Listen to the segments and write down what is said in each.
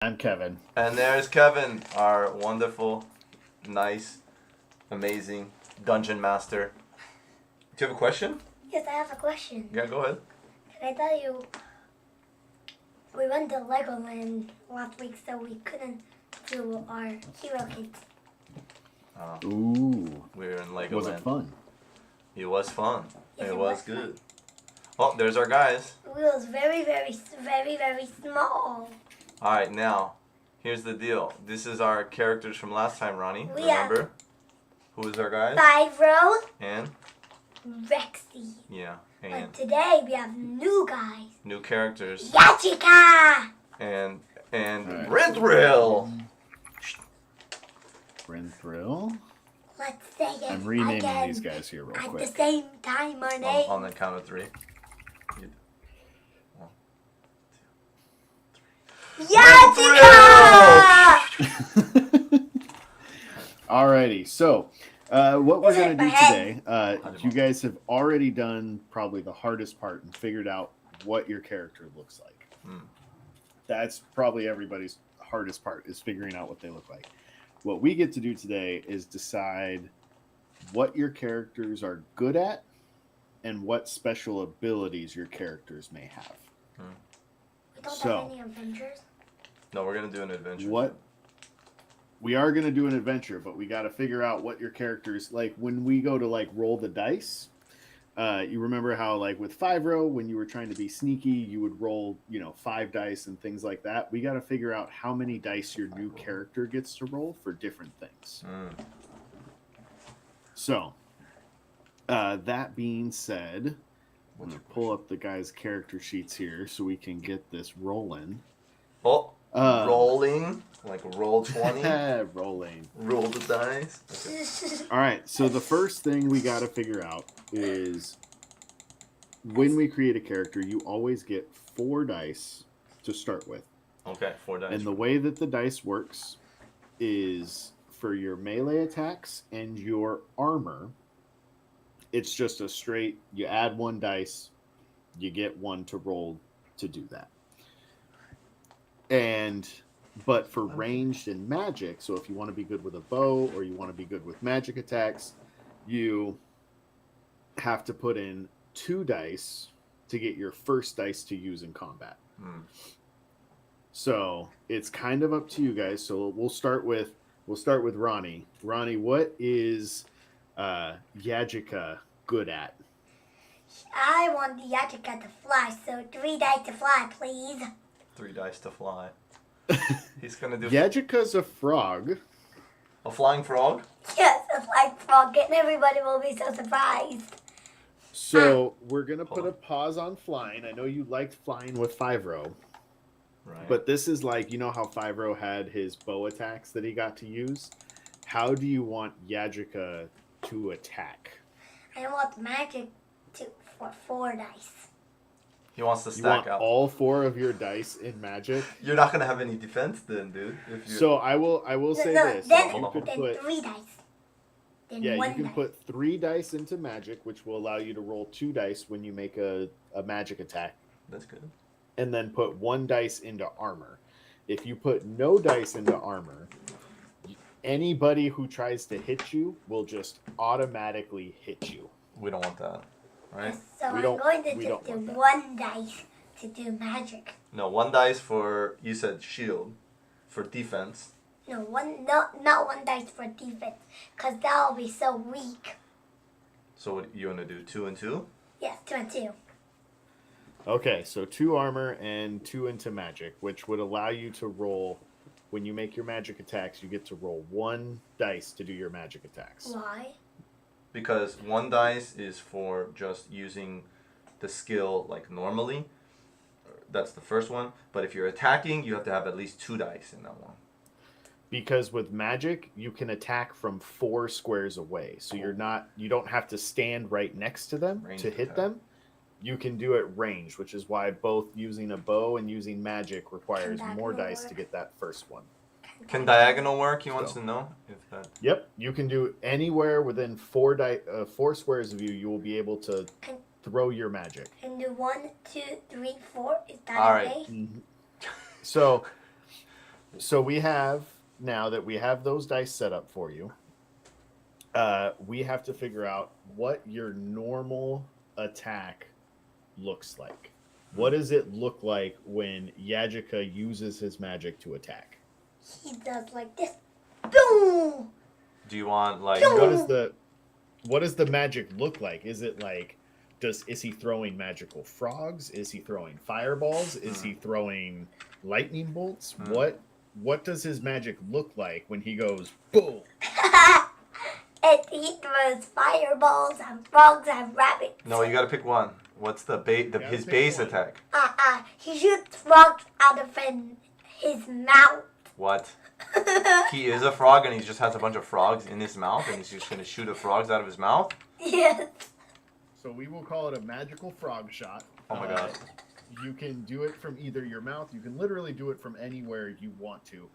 I'm Kevin. And there's Kevin, our wonderful, nice, amazing dungeon master. Do you have a question? Yes, I have a question. Yeah, go ahead. Can I tell you, we went to Legoland last week, so we couldn't do our hero kits. Ooh. We were in Legoland. Was it fun? It was fun. Yes, it it was was good. fun. Oh, there's our guys. It was very, very, very, very small. All right, now, here's the deal. This is our characters from last time, Ronnie. We Remember? Who is our guys? 5-Row, And? Rexy. Yeah. But And today we have new guys. new characters. Yachika! And Right. Rinthrill. Rinthrill. Let's say it I'm renaming again these guys here real at the quick. same time, our name. On the count of three. Yachika! Alrighty, so what we're Is going it to do my today, you guys have already done probably the hardest part and figured out what your character looks like. That's probably everybody's hardest part, is figuring out what they look like. What we get to do today is decide what your characters are good at and what special abilities your characters may have. We don't So- have any adventures. No, we're going to do an adventure. What? We are going to do an adventure, but we got to figure out what your characters like when we go to like roll the dice. You remember how like with 5-Row, when you were trying to be sneaky, you would roll, 5 dice and things like that. We got to figure out how many dice your new character gets to roll for different things. So, that being said, I'm going to pull up the guys' character sheets here so we can get this rolling. Oh, rolling. Like roll 20. Rolling. Roll the dice. Okay. All right, so the first thing we got to figure out is when we create a character, you always get 4 dice to start with. Okay, 4 dice. And the way that the dice works is for your melee attacks and your armor, it's just a straight, you add 1 dice, you get 1 to roll to do that. But for ranged and magic, so if you want to be good with a bow or you want to be good with magic attacks, you have to put in 2 dice to get your first dice to use in combat. So it's kind of up to you guys. So we'll start with Ronnie. Ronnie, what is Yajika good at? I want the Yachika to fly, so 3 dice to fly, please. 3 dice to fly. He's gonna do Yajika's a frog. a flying frog. Yes, a flying frog, and everybody will be so surprised. So we're gonna put a pause on flying. I know you liked flying with 5-Row, Right. but this is like, how 5-Row had his bow attacks that he got to use. How do you want Yajika to attack? I want magic for 4 dice. he wants to You stack want up. all 4 of your dice in magic. You're not gonna have any defense then, dude. If you So I will say this: Then, you could then put 3 dice. Then you 1 can dice. put 3 dice into magic, which will allow you to roll 2 dice when you make a magic attack, that's good. and then put 1 dice into armor. If you put no dice into armor, anybody who tries to hit you will just automatically hit you. We don't want that, right? So We I'm don't- going to we just don't do want that. 1 dice to do magic. No, 1 dice for, you said shield, for defense. No, not 1 dice for defense, because that'll be so weak. So what you wanna do? 2 and 2? Yes, 2 and 2. Okay, so 2 armor and 2 into magic, which would allow you to roll. When you make your magic attacks, you get to roll 1 dice to do your magic attacks. Why? Because 1 dice is for just using the skill like normally. That's the first one. But if you're attacking, you have to have at least 2 dice in that one. Because with magic, you can attack from 4 squares away. So you don't have to stand right next to them Ranged to hit attack. them. You can do it ranged, which is why both using a bow and using magic requires Can more diagonal dice to work? get that first one. Can diagonal work? He wants So- to know if that. Yep, you can do anywhere within 4 squares of you. You will be able to Can, throw your magic. can do 1, 2, 3, 4. Is that All right. okay? So So we have now that we have those dice set up for you. We have to figure out what your normal attack looks like. What does it look like when Yajika uses his magic to attack? He does like this. Boom! Do you want like? What does the magic look like? Is it like is he throwing magical frogs? Is he throwing fireballs? Is he throwing lightning bolts? What does his magic look like when he goes boom? And he throws fireballs and frogs and rabbits. No, you got to pick one. What's his base one. attack? He shoots frogs out of his mouth. What? He is a frog and he just has a bunch of frogs in his mouth and he's just going to shoot the frogs out of his mouth? Yes. So we will call it a magical frog shot. Oh my god. You can do it from either your mouth. You can literally do it from anywhere you want to.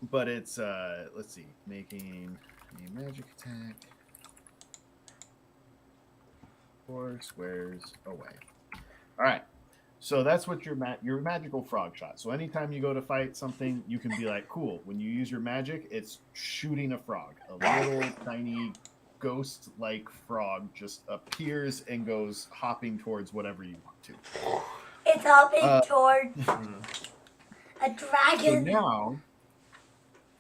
But it's, let's see, making a magic attack 4 squares away. All right. So that's what your magical frog shot. So anytime you go to fight something, you can be like, cool. When you use your magic, it's shooting a frog. A little tiny ghost-like frog just appears and goes hopping towards whatever you want to. It's hopping towards a dragon. So now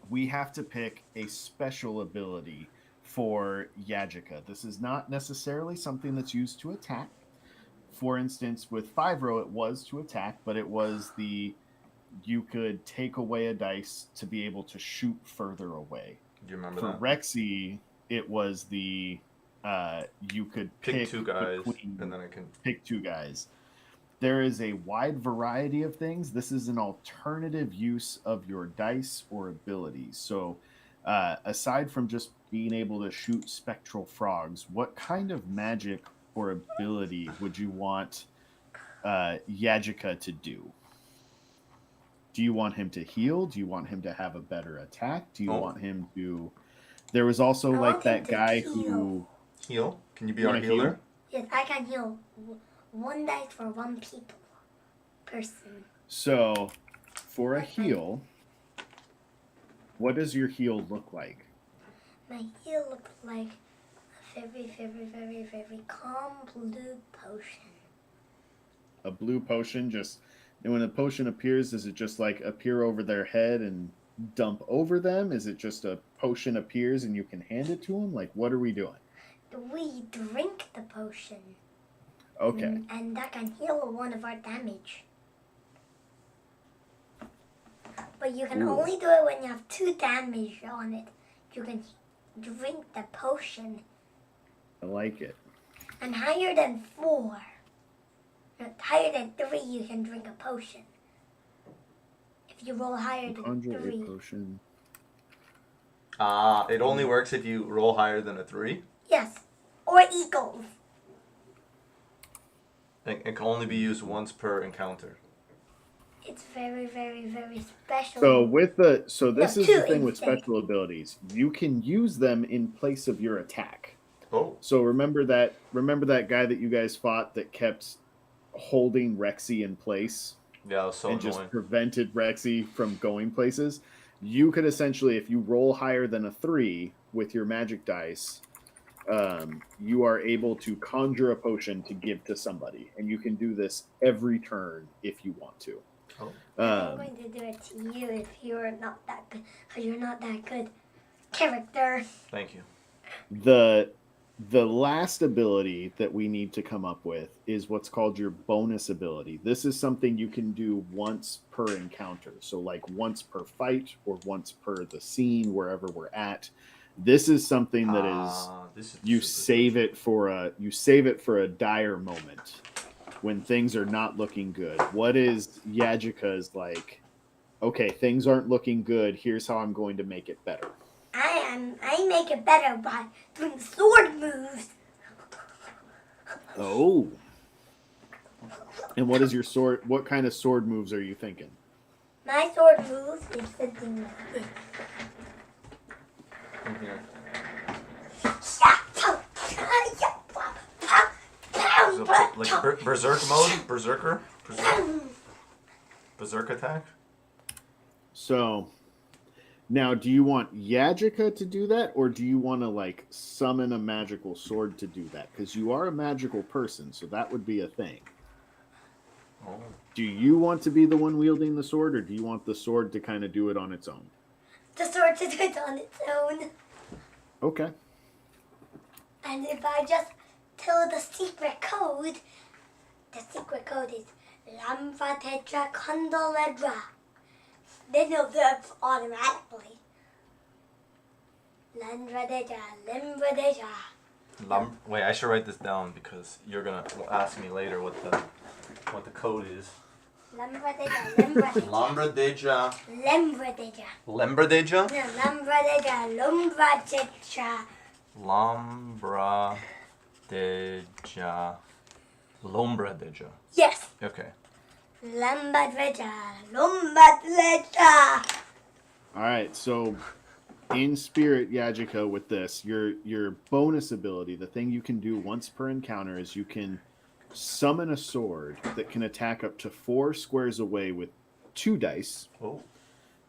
we have to pick a special ability for Yajika. This is not necessarily something that's used to attack. For instance, with 5-row, it was to attack, but it was you could take away a dice to be able to shoot further away. Do you remember For that? Rexy, it was you could pick 2 guys, and then I can pick 2 guys. There is a wide variety of things. This is an alternative use of your dice or abilities. So aside from just being able to shoot spectral frogs, what kind of magic or ability would you want Yajika to do? Do you want him to heal? Do you want him to have a better attack? Do you want him to... There was also like that guy who... Heal? Can you be our healer? Yes, I can heal 1 dice for 1 person. So, for a heal, what does your heal look like? My heal looks like a very, very, very, very calm blue potion. A blue potion, just... And when a potion appears, does it just like appear over their head and dump over them? Is it just a potion appears and you can hand it to them? Like, what are we doing? We drink the potion. Okay. And that can heal 1 of our damage. But you can only do it when you have 2 damage on it. You can drink the potion. I like it. And higher than 4. Higher than 3, you can drink a potion. If you roll higher than Conjure 3. a potion. It only works if you roll higher than a 3? Yes. Or eagles. It can only be used once per encounter. It's very, very, very special. So this is the thing with instinct. special abilities. You can use them in place of your attack. Oh. So remember that guy that you guys fought that kept holding Rexy in place? Yeah, it was so and annoying. Just prevented Rexy from going places. You could essentially, if you roll higher than a 3 with your magic dice, you are able to conjure a potion to give to somebody, and you can do this every turn if you want to. Oh. I'm going to do it to you if you're not that good, because you're not that good character. Thank you. The last ability that we need to come up with is what's called your bonus ability. This is something you can do once per encounter. So like once per fight or once per the scene, wherever we're at. This is something that you save it for a dire moment when things are not looking good. What is Yajika's like, okay, things aren't looking good. Here's how I'm going to make it better. I make it better by doing sword moves. Oh. And what is your sword? What kind of sword moves are you thinking? My sword moves is something like this. Come here. So, like berserk mode? Berserk attack? So now, do you want Yajika to do that, or do you want to like summon a magical sword to do that? Because you are a magical person, so that would be a thing. Oh. Do you want to be the one wielding the sword, or do you want the sword to kind of do it on its own? The sword to do it on its own. Okay. And if I just tell the secret code is Lambra Tetra Condoledra. Then it'll do it automatically. Lambra Tetra, Lambra Tetra. Wait, I should write this down because you're gonna ask me later what the code is. Lambra Tetra, Lambra Tetra. Lambra Lambra Tetra. Lambra No, Lambra Tetra, Lambra Tetra. Lambra Deja. Lombra Deja. Yes. Okay. Lambra Tetra, Lambra Tetra. All right. So, in spirit, Yajika, with this, your bonus ability, the thing you can do once per encounter, is you can summon a sword that can attack up to 4 squares away with 2 dice. Oh.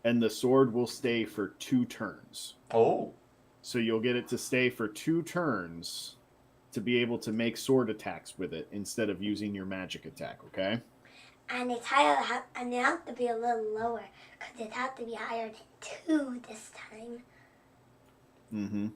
And the sword will stay for 2 turns. Oh. So you'll get it to stay for 2 turns to be able to make sword attacks with it instead of using your magic attack, okay? And it's higher, and it has to be a little lower because it has to be higher than 2 this time. Mm-hmm.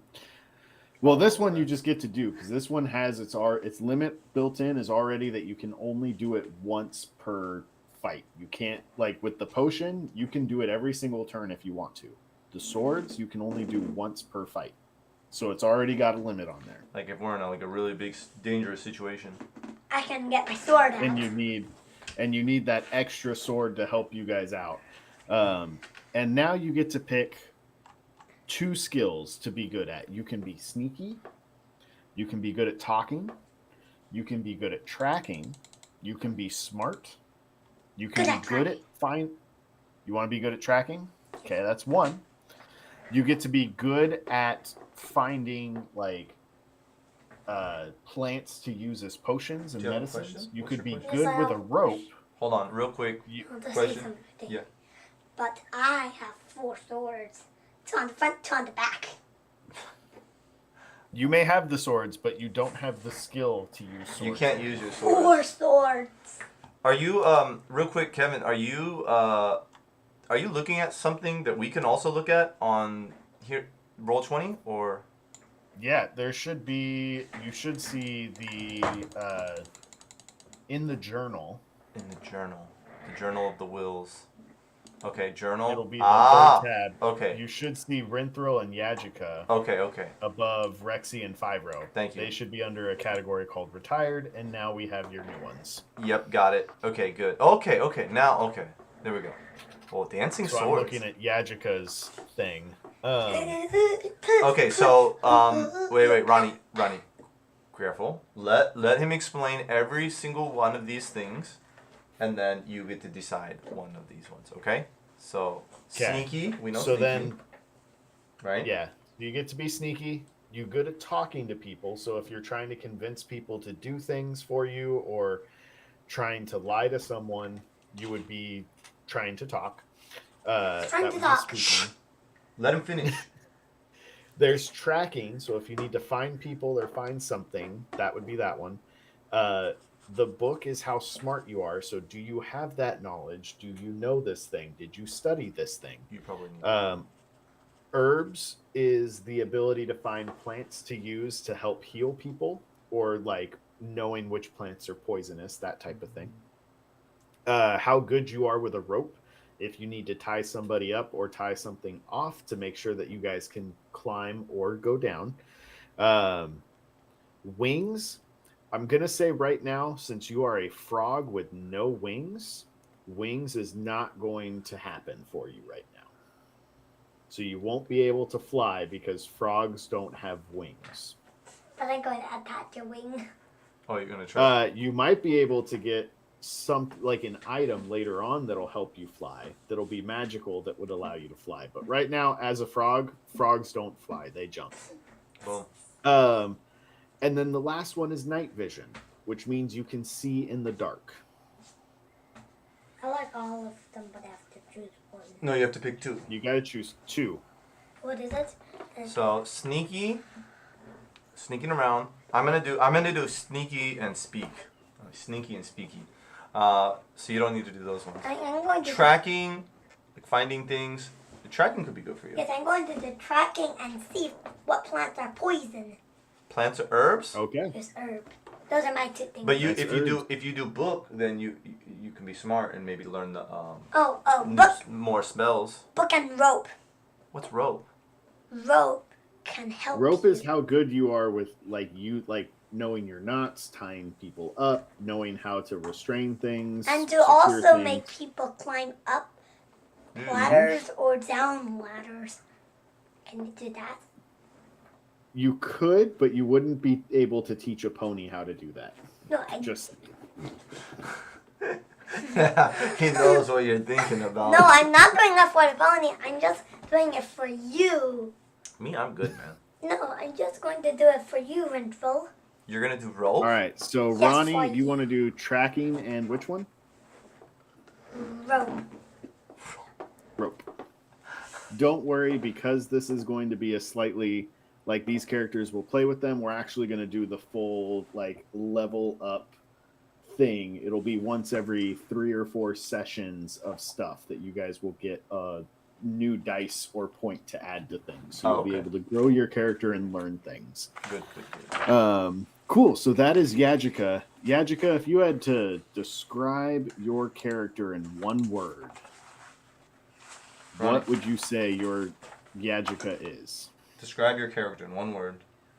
Well, this one you just get to do because this one has its limit built in is already that you can only do it once per fight. You can't, like with the potion, you can do it every single turn if you want to. The swords you can only do once per fight, so it's already got a limit on there. Like if we're in a really big dangerous situation. I can get my sword out. And you need that extra sword to help you guys out. And now you get to pick 2 skills to be good at. You can be sneaky. You can be good at talking. You can be good at tracking. You can be smart. You can be good at You want to be good at tracking? Okay, that's 1. You get to be good at finding like plants to use as potions and medicines. You could be good with a rope. Hold on, real quick. Question? Yeah. But I have 4 swords. 2 on the front, 2 on the back. You may have the swords, but you don't have the skill to use swords. You can't use your swords. 4 swords. Are you real quick, Kevin? Are you looking at something that we can also look at on here, Roll20, or? Yeah, there should be. You should see the in the journal. In the journal of the wills. Okay, journal. It'll be the 3rd tab. Okay. You should see Rinthro and Yajika. Okay. Above Rexy and Fibro. Thank you. They should be under a category called retired, and now we have your new ones. Yep, got it. Okay, good. Okay. Now, there we go. Well, dancing so swords. I'm looking at Yajika's thing. Okay, so wait, Ronnie, careful. Let him explain every single one of these things, and then you get to decide one of these ones. Okay? So sneaky, we know. So sneaky, then, right? Yeah, you get to be sneaky. You're good at talking to people. So if you're trying to convince people to do things for you or trying to lie to someone, you would be trying to talk. Trying to talk. Let him finish. There's tracking, so if you need to find people or find something, that would be that one. The book is how smart you are. So do you have that knowledge? Do you know this thing? Did you study this thing? You probably know. Herbs is the ability to find plants to use to help heal people, or like knowing which plants are poisonous, that type of thing. How good you are with a rope. If you need to tie somebody up or tie something off to make sure that you guys can climb or go down. Wings, I'm going to say right now, since you are a frog with no wings, wings is not going to happen for you right now. So you won't be able to fly because frogs don't have wings. But I'm going to attach a wing. Oh, you're going to try? You might be able to get like an item later on that'll help you fly, that'll be magical, that would allow you to fly. But right now, as a frog, frogs don't fly, they jump. Boom. And then the last one is night vision, which means you can see in the dark. I like all of them, but I have to choose one. No, you have to pick 2. You gotta choose 2. What is it? So sneaking around. I'm gonna do sneaky and speak. Sneaky and speaky. So you don't need to do those ones. I'm going to Tracking, like finding things. The tracking could be good for you. Yes, I'm going to do tracking and see what plants are poison. Plants or herbs. Okay. There's herb. Those are my 2 things. But That's if you do book, then you can be smart and maybe learn the book, more spells. book and rope. What's rope? Rope can help. Rope you. is how good you are with knowing your knots, tying people up, knowing how to restrain things, And to secure also things. make people climb up Mm-hmm. ladders or down ladders. Can you do that? You could, but you wouldn't be able to teach a pony how to do that. No, I Just He knows what you're thinking about. No, I'm not doing that for the pony. I'm just doing it for you. Me, I'm good, man. No, I'm just going to do it for you, Renfro. You're gonna do rope. all right. So Yes, Ronnie, for you you. want to do tracking and which one? Rope. Rope. Don't worry, because this is going to be a slightly these characters will play with them. We're actually going to do the full level up thing. It'll be once every 3 or 4 sessions of stuff that you guys will get a new dice or point to add to things. So you'll be able to grow your character and learn things. Good. Cool. So that is Yajika. Yajika, if you had to describe your character in one word, what would you say your Yajika is? Describe your character in one word.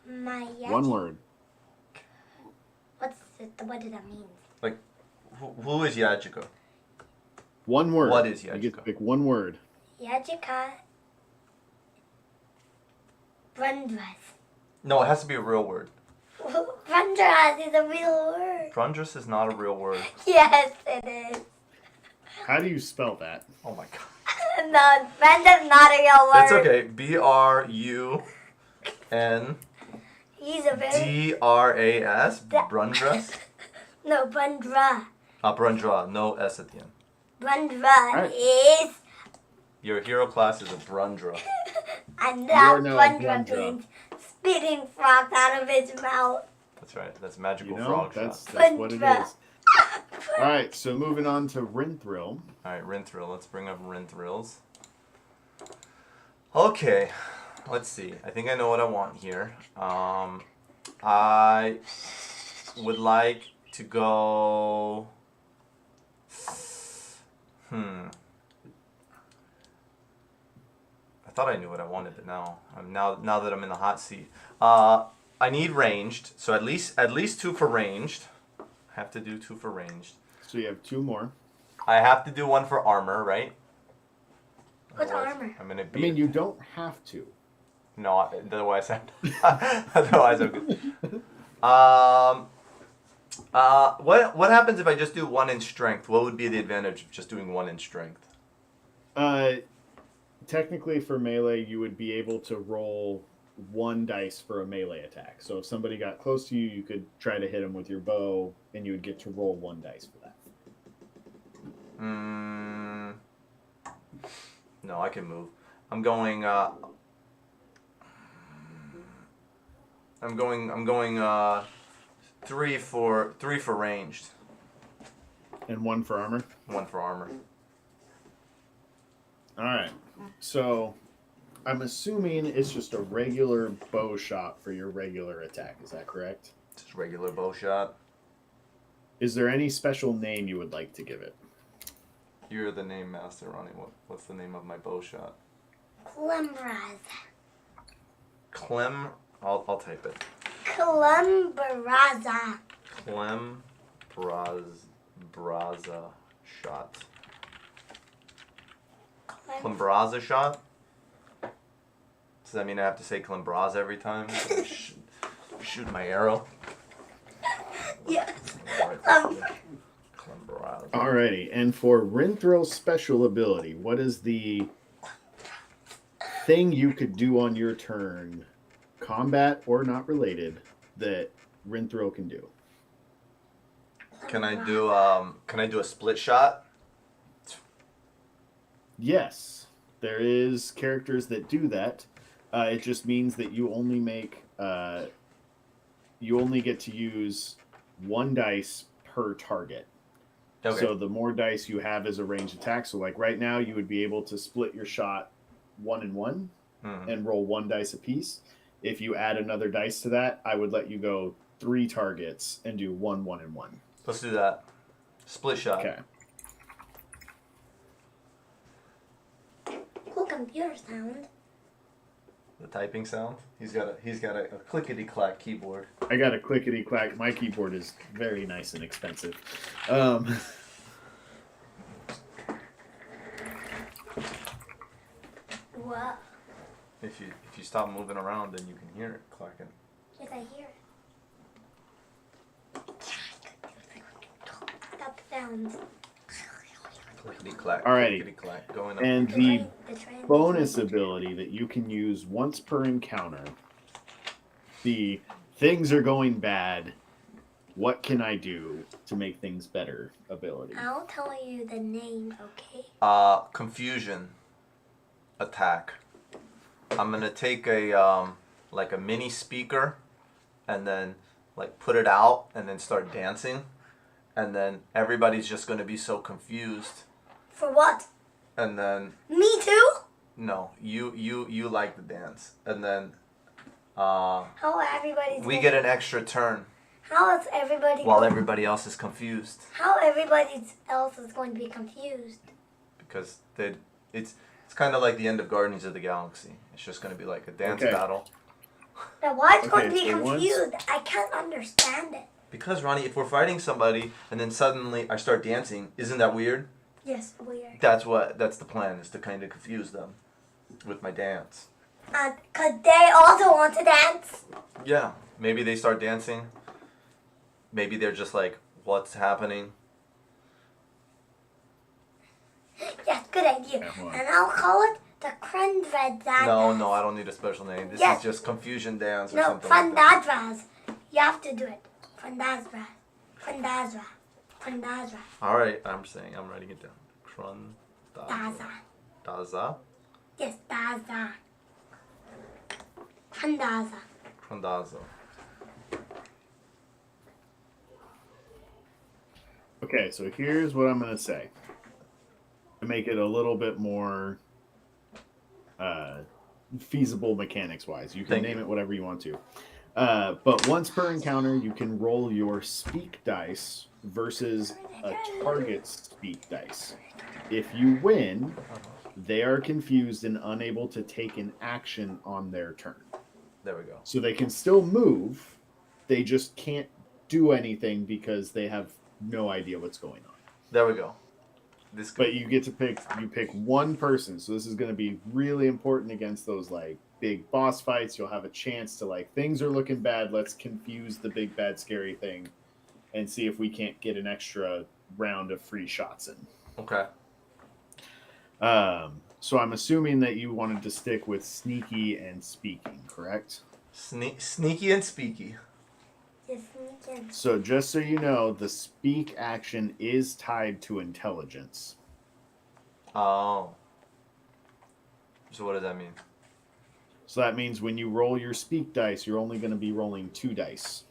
My One word. What does that mean? Like, who is Yajika? One word. What is You get to Yajika? pick one word. Yajika. Brundras. No, it has to be a real word. Brundras is a real word. Brundress is not a real word. Yes, it is. How do you spell that? Oh my god. No, Brundras not a real word. That's okay. B-R-U-N-D-R-A-S. He's a very... Brundress? No, Brundra. Brundra. No S at the end. Brundra Right. is... Your hero class is a Brundra. And You that are now a Brundra Brundra. means spitting frogs out of his mouth. That's right. That's magical You know, frog that's shot. what it Brundra. is. All right. So moving on to Rinthrill. Alright, Rinthrill. Let's bring up Rinthrills. Okay. Let's see. I think I know what I want here. I would like to go... I thought I knew what I wanted, but now that I'm in the hot seat. I need ranged, so at least 2 for ranged. Have to do 2 for ranged. So you have 2 more. I have to do 1 for armor, right? What's Otherwise, armor? I'm gonna be. I mean, you don't have to. No, otherwise I'm. Otherwise I'm good. What happens if I just do 1 in strength? What would be the advantage of just doing 1 in strength? Technically, for melee, you would be able to roll 1 dice for a melee attack. So if somebody got close to you, you could try to hit them with your bow, and you would get to roll 1 dice for that. No, I can move. I'm going 3 for ranged. And 1 for armor. 1 for armor. All right. So I'm assuming it's just a regular bow shot for your regular attack. Is that correct? Just regular bow shot. Is there any special name you would like to give it? You're the name master, Ronnie. What's the name of my bow shot? Clemraz. I'll type it. Clembraza. Clembraza shot. Clembraza shot? Does that mean I have to say Clembraza every time? Shoot my arrow? Yes. Clembraza. Alrighty, and for Rinthrill's special ability, what is the thing you could do on your turn, combat or not related, that Rinthrill can do? Can I do a split shot? Yes, there is characters that do that. It just means that you only get to use one dice per target. Okay. So the more dice you have as a ranged attack, so like right now you would be able to split your shot 1 and 1 and roll 1 dice apiece. If you add another dice to that, I would let you go 3 targets and do 1, 1, and 1. Let's do that. Split shot. Okay. Cool computer sound. The typing sound. He's got a clickety clack keyboard. I got a clickety clack. My keyboard is very nice and expensive. What? If you stop moving around, then you can hear it clacking. Yes, I hear it. Stop sounds. Clickety clack. Alrighty. Clickety clack. Going up. And the train. bonus ability that you can use once per encounter, the things are going bad, what can I do to make things better ability? I'll tell you the name, okay? Confusion attack. I'm gonna take a like a mini speaker, and then like put it out, and then start dancing, and then everybody's just gonna be so confused. For what? And then Me too? no, you like the dance, and then How everybody's we get an extra turn How is everybody while going- everybody else is confused How everybody else is going to be confused? because it's kind of like the end of Guardians of the Galaxy. It's just gonna be like a dance Okay. battle. Now why is going to Okay, be so once- confused? I can't understand it. Because Ronnie, if we're fighting somebody and then suddenly I start dancing, isn't that weird? Yes, weird. That's the plan, is to kind of confuse them with my dance. Cause they also want to dance. Yeah, maybe they start dancing. Maybe they're just like, what's happening? Yes, good idea. Yeah, hold on. And I'll call it the Krendred No, I don't need a special name. This Yes. is just confusion dance or No, something like that. Frandadras. You have to do it. Frandadra. Frandadra. Frandadra. All right, I'm writing it down. Daza. Daza. Yes, Daza. Frandaza. Krondaza. Okay, so here's what I'm going to say. To make it a little bit more feasible mechanics-wise. You can Thank name you. it whatever you want to. But once per encounter, you can roll your speak dice versus a target's speak dice. If you win, they are confused and unable to take an action on their turn. There we go. So they can still move, they just can't do anything because they have no idea what's going on. There we go. This But you get to pick one person, so this is going to be really important against those like big boss fights. You'll have a chance to like, things are looking bad, let's confuse the big bad scary thing and see if we can't get an extra round of free shots in. Okay. So I'm assuming that you wanted to stick with sneaky and speaking, correct? Sneaky and speaky. Yes, yes. So just so you know, the speak action is tied to intelligence. Oh. So what does that mean? So that means when you roll your speak dice, you're only going to be rolling 2 dice.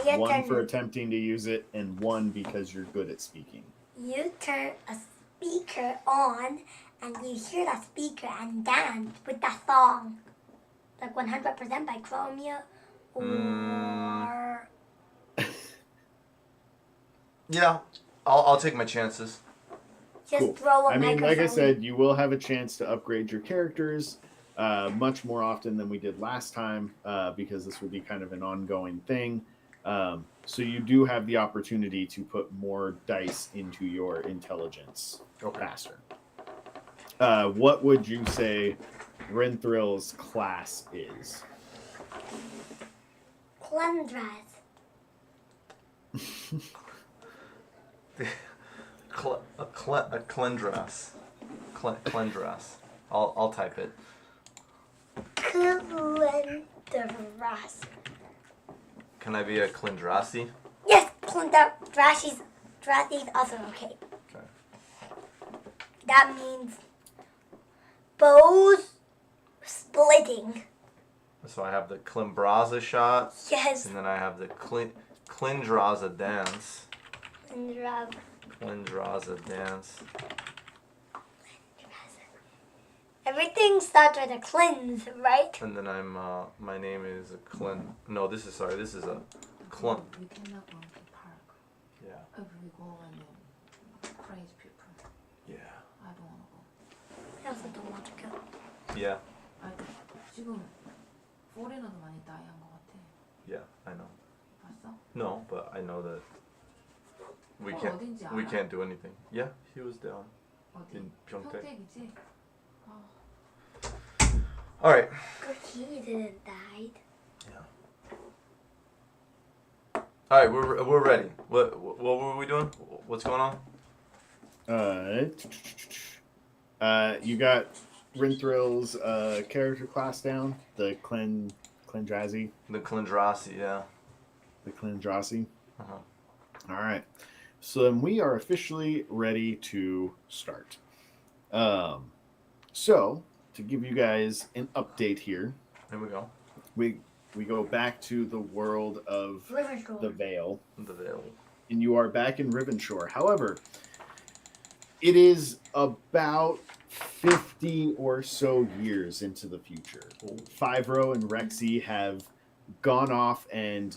Your One turn. for attempting to use it, and 1 because you're good at speaking. You turn a speaker on, and you hear that speaker and dance with that song. Like 100% by Chromia. Or... Yeah, I'll take my chances. Just throw a I mean, like I microphone. said, you will have a chance to upgrade your characters much more often than we did last time because this will be kind of an ongoing thing. So you do have the opportunity to put more dice into your intelligence faster. What would you say Renthrill's class is? Clendras. A Clendras. Clendras. I'll type it. Clendras. Can I be a Clendrassi? Yes, Clendrassis also okay. Okay. That means bows splitting. So I have the Klimbraza shot. Yes. And then I have the Klindraza dance. Klindraza. Klindraza dance. Everything starts with a cleanse, right? And then I'm, my name is no, this is a We cannot go to the park. Yeah. If we go and then crazy people. Yeah. I don't want to go. I also don't want to go. Yeah. 지금 foreigner도 많이 die 한 것 같아. Yeah, I know. 봤어? No, but I know that we 어딘지 can't, we 알아? can't do anything. Yeah, he was down 어디? in Pyeongtaek. 평택이지? Alright. Good he didn't die. Alright, we're ready. What were we doing? What's going on? You got Rinthrill's character class down, the Klindrazi. The Klindrasi, yeah. The Klindrasi. Uh-huh. All right. So then we are officially ready to start. So to give you guys an update here, Here we go. we go back to the world of Rivershore. the Vale, The veil. and you are back in Rivenshore. However, it is about 50 or so years into the future. Fivro and Rexy have gone off and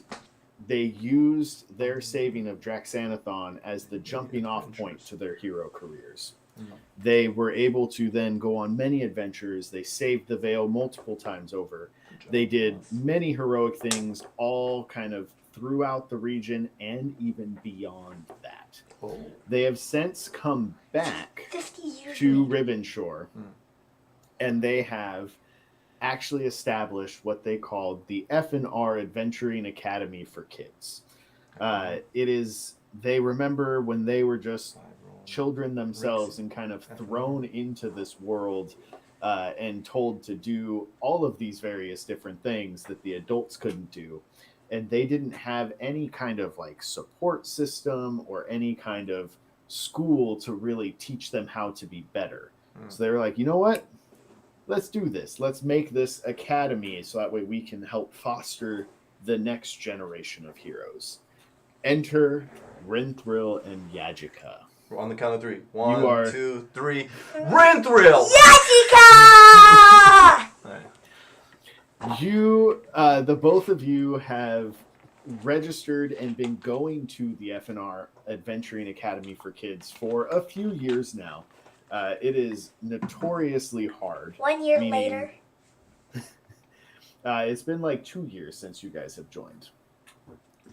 they used their saving of Draxanathon as the jumping off point to their hero careers. They were able to then go on many adventures. They saved the Vale multiple times over. They did many heroic things, all kind of throughout the region and even beyond that. They have since come back 50 years to later. Rivenshore, and they have actually established what they called the F&R Adventuring Academy for Kids. They remember when they were just children themselves and kind of thrown into this world and told to do all of these various different things that the adults couldn't do. And they didn't have any kind of like support system or any kind of school to really teach them how to be better. So they were like, you know what? Let's do this. Let's make this academy so that way we can help foster the next generation of heroes. Enter Rinthrill and Yajika. On the count of three. You 1, are- 2, 3. Rinthrill! Yajika! Alright. You, the both of you have registered and been going to the F&R Adventuring Academy for Kids for a few years now. It is notoriously hard. 1 year Meaning- later. It's been like 2 years since you guys have joined.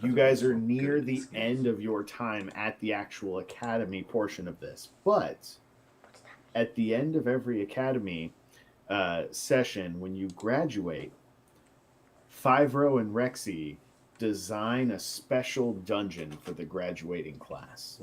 You guys are near the end of your time at the actual academy portion of this. But at the end of every academy session, when you graduate, Fivro and Rexy design a special dungeon for the graduating class.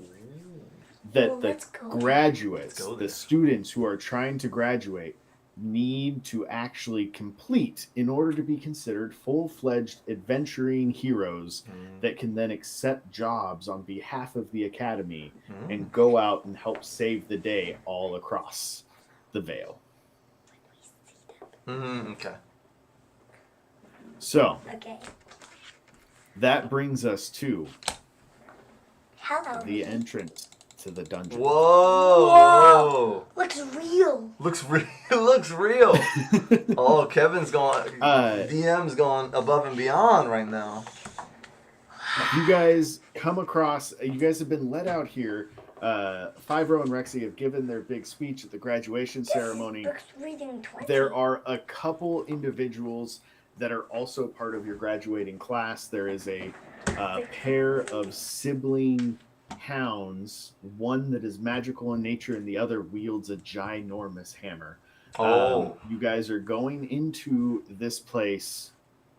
That Well, the let's go. graduates, Let's go the there. students who are trying to graduate, need to actually complete in order to be considered full-fledged adventuring heroes that can then accept jobs on behalf of the academy and go out and help save the day all across the Vale. Okay. So Okay. that brings us to Hello. the entrance to the dungeon. Whoa! Looks real. Looks real. Looks real. Oh, Kevin's going. DM's going above and beyond right now. You guys come across, you guys have been let out here. Fivro and Rexy have given their big speech at the graduation ceremony. Looks reading 20. There are a couple individuals that are also part of your graduating class. There is a pair of sibling hounds, one that is magical in nature and the other wields a ginormous hammer. You guys are going into this place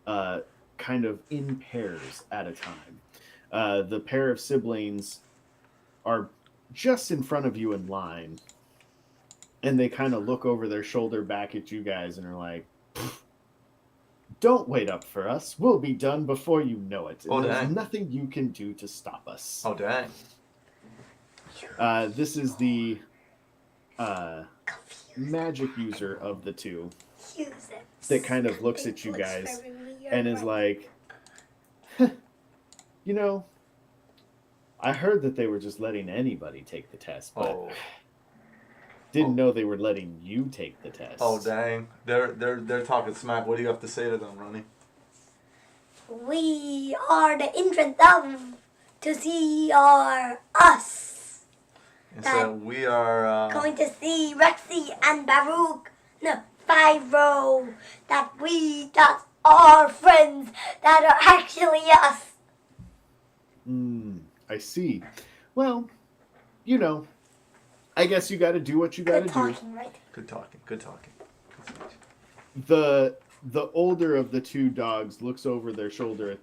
kind of in pairs at a time. The pair of siblings are just in front of you in line, and they kind of look over their shoulder back at you guys and are like, don't wait up for us. We'll be done before you know it. And there's dang. nothing you can do to stop us. Oh, dang. This is the magic user of the two Use it. that kind of looks at you Looks guys very weird, and is right? like, you know, I heard that they were just letting anybody take the test, but didn't know they were letting you take the test. Oh dang! They're talking smack. What do you have to say to them, Ronnie? We are the entrance of to see us. So we are Going to see Rexy and Baruch. No, Fyro. That's our friends that are actually us. I see. Well, you know, I guess you got to do what you got to Good do. talking, right? Good talking. Good talking. Good speech. The older of the two dogs looks over their shoulder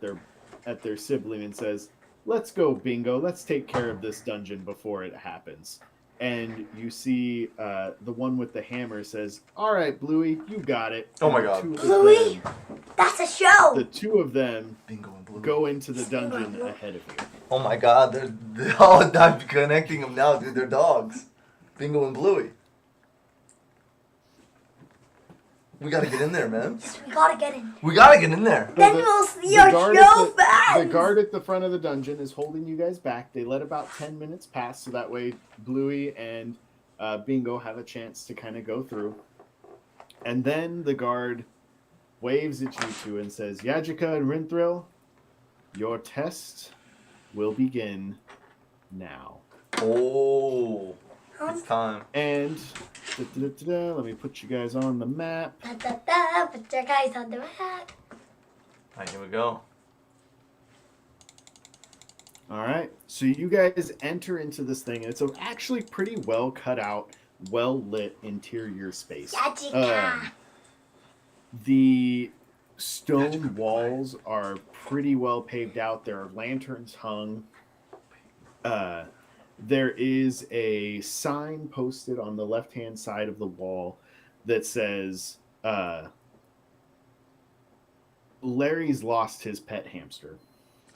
at their sibling and says, "Let's go, Bingo. Let's take care of this dungeon before it happens." And you see the one with the hammer says, "All right, Bluey, you got it." Oh And my the God. two of Bluey? them- That's a show. the two of them Bingo and Blue. go into the dungeon ahead of you. Oh my God! They're all I'm connecting them now, dude. They're dogs. Bingo and Bluey. We gotta get in there, man. We gotta get in. We gotta get in there. Then the- we'll see the our guard show at the fans. guard at the front of the dungeon is holding you guys back. They let about 10 minutes pass so that way Bluey and Bingo have a chance to kind of go through. And then the guard waves at you two and says, "Yajika and Rinthrill, your test will begin now." Oh, it's time. And let me put you guys on the map. Da, da, da, put your guys on the map. Alright, here we go. All right, so you guys enter into this thing. It's actually pretty well cut out, well lit interior space. Yajika. The stone walls are pretty well paved out. There are lanterns hung. There is a sign posted on the left-hand side of the wall that says, "Larry's lost his pet hamster.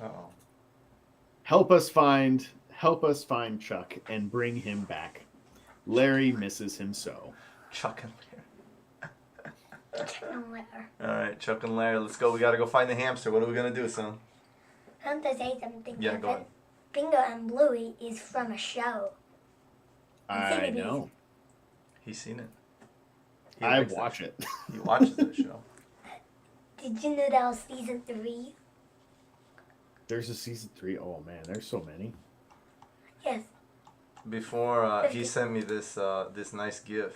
Uh-oh. Help us find Chuck and bring him back. Larry misses him so." Chuck and Nowhere. Larry. Alright, Chuck and Larry, let's go. We gotta go find the hamster. What are we gonna do, son? I want to say something. Yeah, go ahead. Bingo and Bluey is from a show. I know. He's seen it. He I likes watch it. He watches the show. Did you know that was season 3? There's a season 3. Oh man, there's so many. Yes. Before he sent me this this nice gif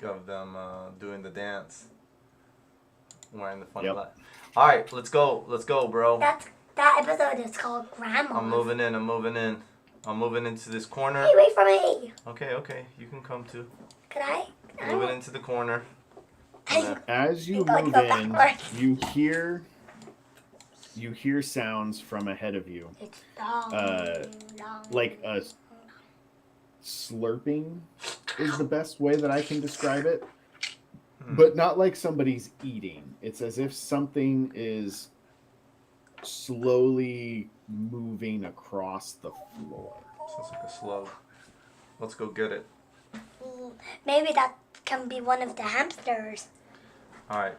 of them doing the dance, wearing the funny Yep. light. All right, let's go, bro. That episode is called Grandma. I'm moving into this corner. Hey, wait for me. Okay, you can come too. Could I? Moving into the corner. As you thought move you in, go backwards. you hear sounds from ahead of you, It's long, long. like a slurping is the best way that I can describe it, but not like somebody's eating. It's as if something is slowly moving across the floor. Sounds like a slug. Let's go get it. Maybe that can be one of the hamsters. All right.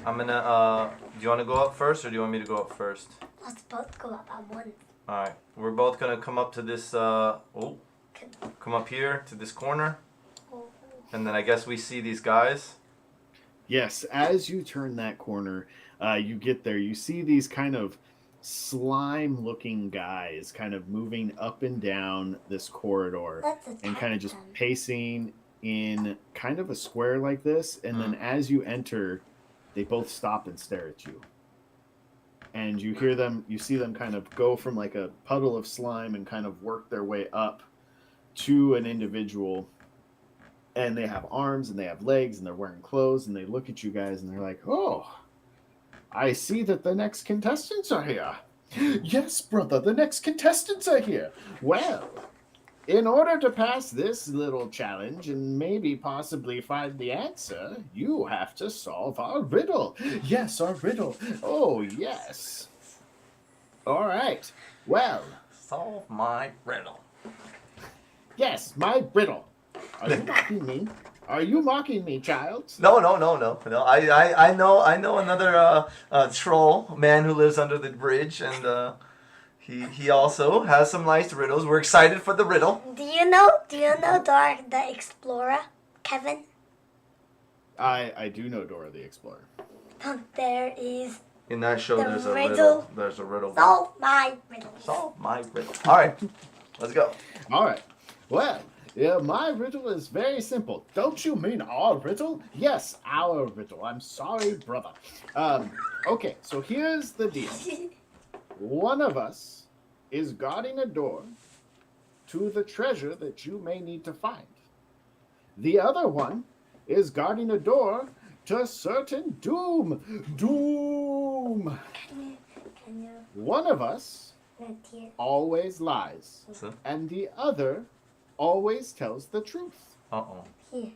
I'm gonna. Do you want to go up first, or do you want me to go up first? Let's both go up at once. All right. We're both gonna come up to this. Come up here to this corner, and then I guess we see these guys. Yes, as you turn that corner, you get there. You see these kind of slime-looking guys kind of moving up and down this corridor Let's attack and kind of just them. pacing in kind of a square like this. And then as you enter, they both stop and stare at you. And you see them kind of go from like a puddle of slime and kind of work their way up to an individual. And they have arms and they have legs and they're wearing clothes and they look at you guys and they're like, "Oh, I see that the next contestants are here." "Yes, brother, the next contestants are here. Well, in order to pass this little challenge and maybe possibly find the answer, you have to solve our riddle." "Yes, our riddle. Oh, yes." "All right. Well, Solve my riddle. Yes, my riddle. Are you mocking me? Are you mocking me, child? No. I know another troll man who lives under the bridge, and he also has some nice riddles. We're excited for the riddle. Do you know Dora the Explorer, Kevin? I do know Dora the Explorer. There is In that show, The there's a riddle. riddle. There's a riddle. solve my riddles. Solve my riddle. All right, let's go. All right. Well, yeah, my riddle is very simple. Don't you mean our riddle? Yes, our riddle. I'm sorry, brother. Okay, so here's the deal. One of us is guarding a door to the treasure that you may need to find. The other one is guarding a door to certain doom. Doom. Can you One of us let here? always lies, So, and the other always tells the truth. uh-oh. Here.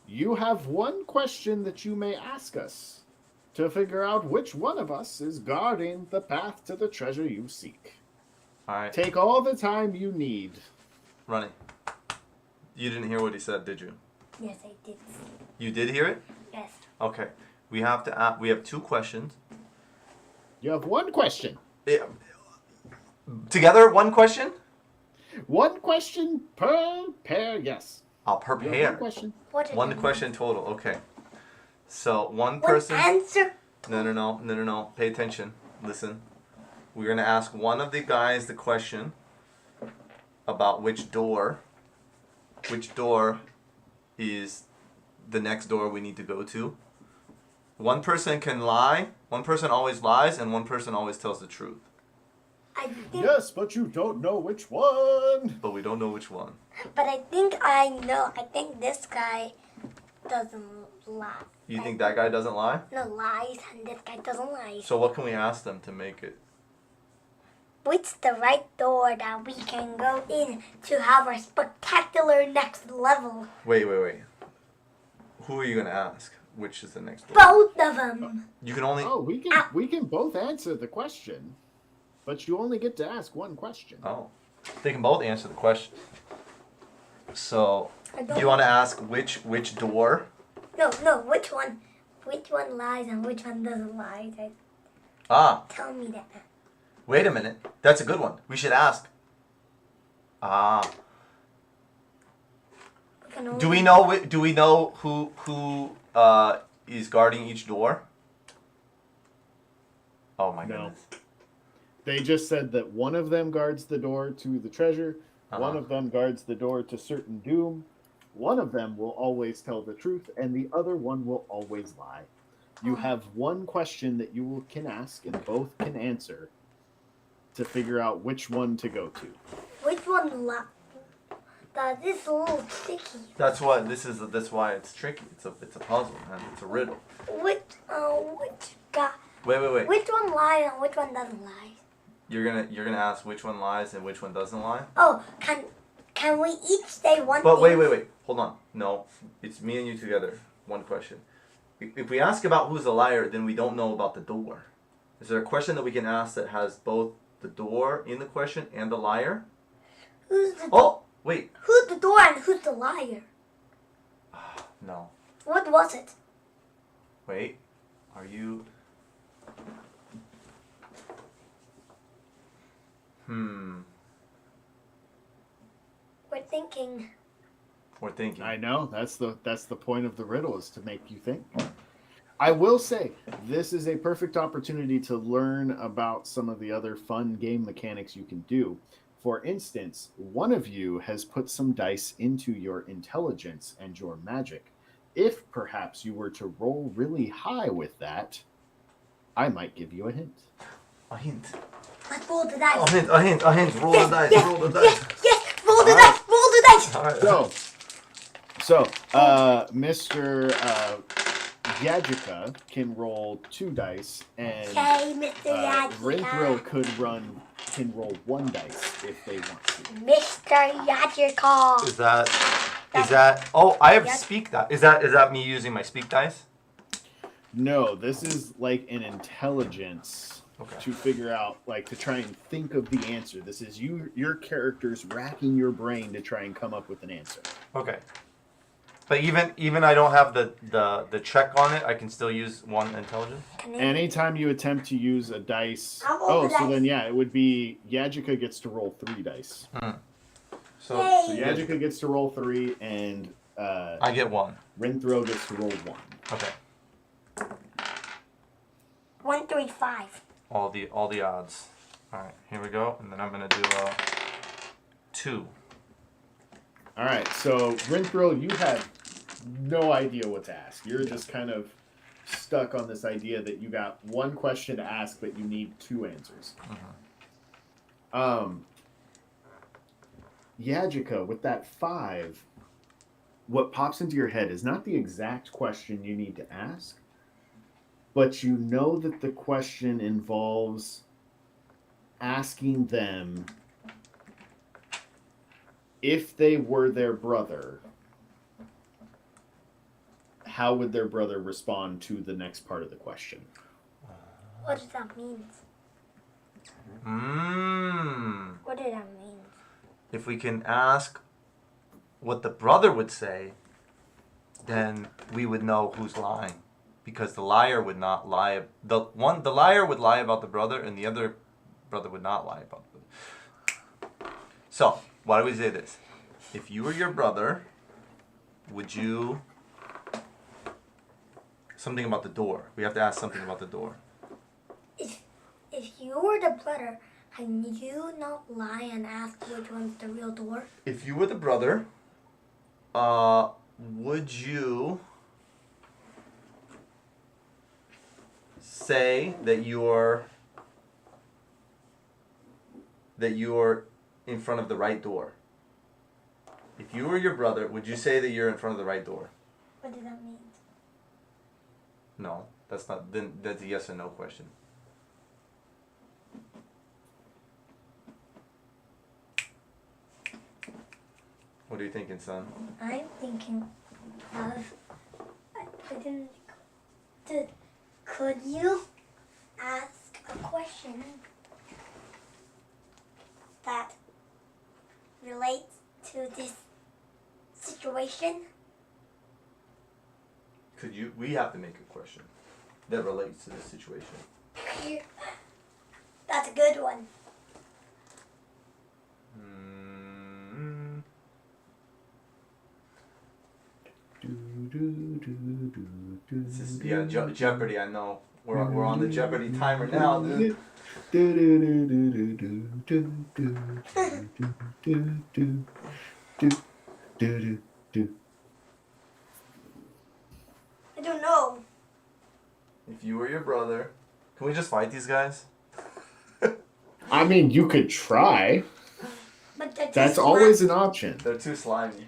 You have one question that you may ask us to figure out which one of us is guarding the path to the treasure you seek. All right, Take all the time you need. Ronnie. You didn't hear what he said, did you? Yes, I did. You did hear it? Yes. Okay. We have 2 questions. You have one question. Yeah. Together, 1 question? One question per pair, yes. I'll You have prepare. one question. What did 1 it question total. Okay. So one mean? person. One answer. No. Pay attention. Listen. We're gonna ask one of the guys the question about which door is the next door we need to go to. One person can lie. One person always lies, and one person always tells the truth. I think, Yes, but you don't know which one. But we don't know which one. but I think I know. I think this guy doesn't lie. You think that guy doesn't lie? No lies, and this guy doesn't lie. So what can we ask them to make it? Which the right door that we can go in to have our spectacular next level? Wait. Who are you gonna ask? Which is the next door? Both of them. You can only. Oh, we can both answer the question, but you only get to ask one question. Oh, they can both answer the question. So I don't- you want to ask which door? No. Which one lies and which one doesn't lie? Tell me that. Wait a minute. That's a good one. We should ask. We can only- Do we know who is guarding each door? Oh my No. goodness. They just said that one of them guards the door to the treasure, one of them guards the door to certain doom, one of them will always tell the truth, and the other one will always lie. You have one question that you can ask and both can answer to figure out which one to go to. Which one lies? This is a little tricky. That's what this is. That's why it's tricky. It's a puzzle, man. It's a riddle. Which guy? Wait. Which one lies and which one doesn't lie? You're gonna ask which one lies and which one doesn't lie. Oh, can we each say one But thing? wait. Hold on. No, it's me and you together. One question. If we ask about who's a liar, then we don't know about the door. Is there a question that we can ask that has both the door in the question and the liar? Who's the Oh, wait. Who's the door and who's the liar? No. What was it? Wait. Are you... We're thinking. We're thinking. I know, that's the point of the riddle, is to make you think. I will say, this is a perfect opportunity to learn about some of the other fun game mechanics you can do. For instance, one of you has put some dice into your intelligence and your magic. If perhaps you were to roll really high with that, I might give you a hint. A hint. Let's roll the dice. A hint. Roll the dice. Yes, Roll the dice. yes. Roll the All dice. Roll the dice. All right. So, Mr. Yajika can roll 2 dice, and Okay, Mr. Rinthrill Yajika. can roll 1 dice if they want to. Mr. Yajika. Is that? Oh, I have Yes. speak dice. Is that me using my speak dice? No, this is like an intelligence Okay. to figure out, like, to try and think of the answer. This is your characters racking your brain to try and come up with an answer. Okay. But even I don't have the check on it, I can still use 1 intelligence? Anytime you attempt to use a dice... I'll roll the so dice. then, yeah, it would be... Yajika gets to roll 3 dice. So So Yajika gets to roll 3, and... I get 1. Rinthro gets to roll 1. Okay. 1, 3, 5. All the odds. All right, here we go, and then I'm gonna do 2. All right, so Rinthro, you have no idea what to ask. You're just kind of stuck on this idea that you got one question to ask, but you need 2 answers. Yajika, with that 5, what pops into your head is not the exact question you need to ask, but you know that the question involves asking them if they were their brother, how would their brother respond to the next part of the question? What does that mean? What did that mean? If we can ask what the brother would say, then we would know who's lying, because the liar would not lie. The liar would lie about the brother, and the other brother would not lie about the brother. So why do we say this? If you were your brother, would you... Something about the door. We have to ask something about the door. If you were the brother, can you not lie and ask which one's the real door? If you were the brother, would you say that you're in front of the right door? If you were your brother, would you say that you're in front of the right door? What does that mean? No, that's not. Then that's a yes or no question. What are you thinking, son? I'm thinking of... Could you ask a question that relates to this situation? Could you? We have to make a question that relates to this situation. That's a good one. This is Jeopardy. I know we're on the Jeopardy timer now, dude. I don't know. If you were your brother, can we just fight these guys? I mean, you could try. But they're too That's smart. always an option. They're too slimy.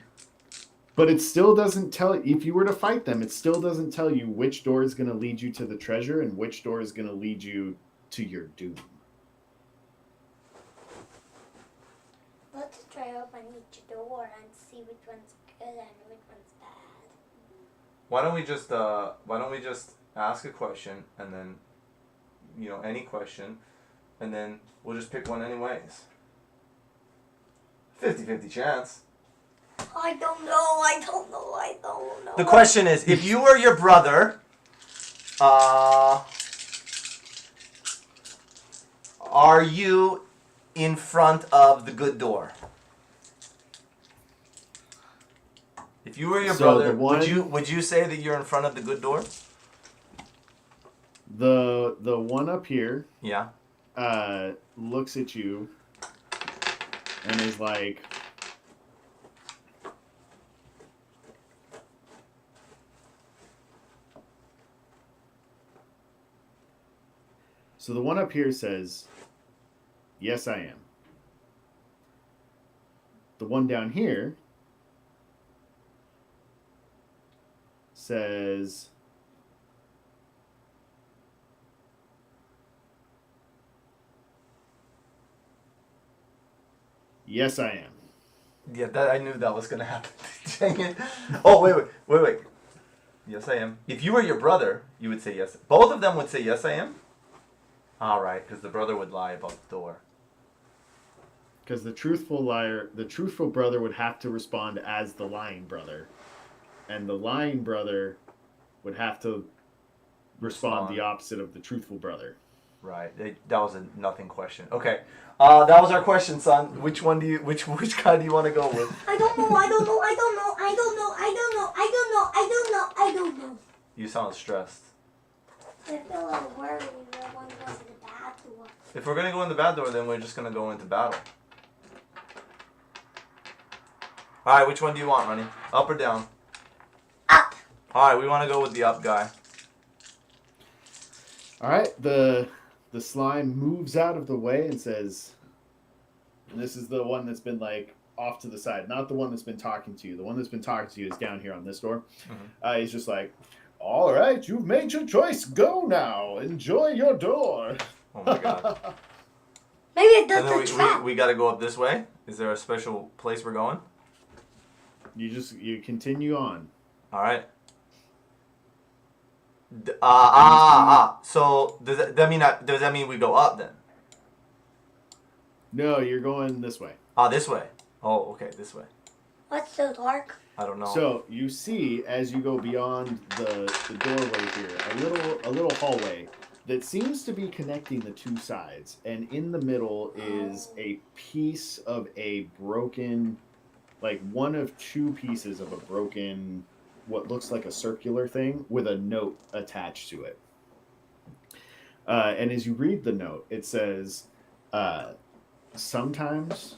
But it still doesn't tell... If you were to fight them, it still doesn't tell you which door is going to lead you to the treasure and which door is going to lead you to your doom. Let's try open each door and see which one's good and which one's bad. Why don't we just ask a question and then, any question, and then we'll just pick one anyways. 50-50 chance. I don't know. The question is, if you were your brother, are you in front of the good door? If you were your brother, would you say that you're in front of the good door? The one up here Yeah. looks at you and is like, so the one up here says, yes, I am. The one down here says, yes, I am. Yeah, I knew that was gonna happen. Dang it. Oh, wait. Yes, I am. If you were your brother, you would say yes. Both of them would say yes, I am. All right, because the brother would lie about the door. Because the truthful brother would have to respond as the lying brother, and the lying brother would have to respond the opposite of the truthful brother. Right. That was a nothing question. Okay. That was our question, son. Which guy do you want to go with? I don't know. You sound stressed. I feel a little worried when I want to go to the bathroom. If we're gonna go in the back door, then we're just gonna go into battle. All right. Which one do you want, Ronnie? Up or down? Up. All right. We want to go with the up guy. All right, the slime moves out of the way and says, and this is the one that's been like off to the side, not the one that's been talking to you. The one that's been talking to you is down here on this door. Mm-hmm. He's just like, all right, you've made your choice. Go now. Enjoy your door. Oh my god. Maybe it does And the then trap. we got to go up this way. Is there a special place we're going? You continue on. All right. So does that mean we go up then? No, you're going this way. This way. Oh, okay, this way. What's so dark? I don't know. So you see as you go beyond the doorway here, a little hallway that seems to be connecting the two sides, and in the middle is a piece of a broken, like one of two pieces of a broken, what looks like a circular thing with a note attached to it. And as you read the note, it says, sometimes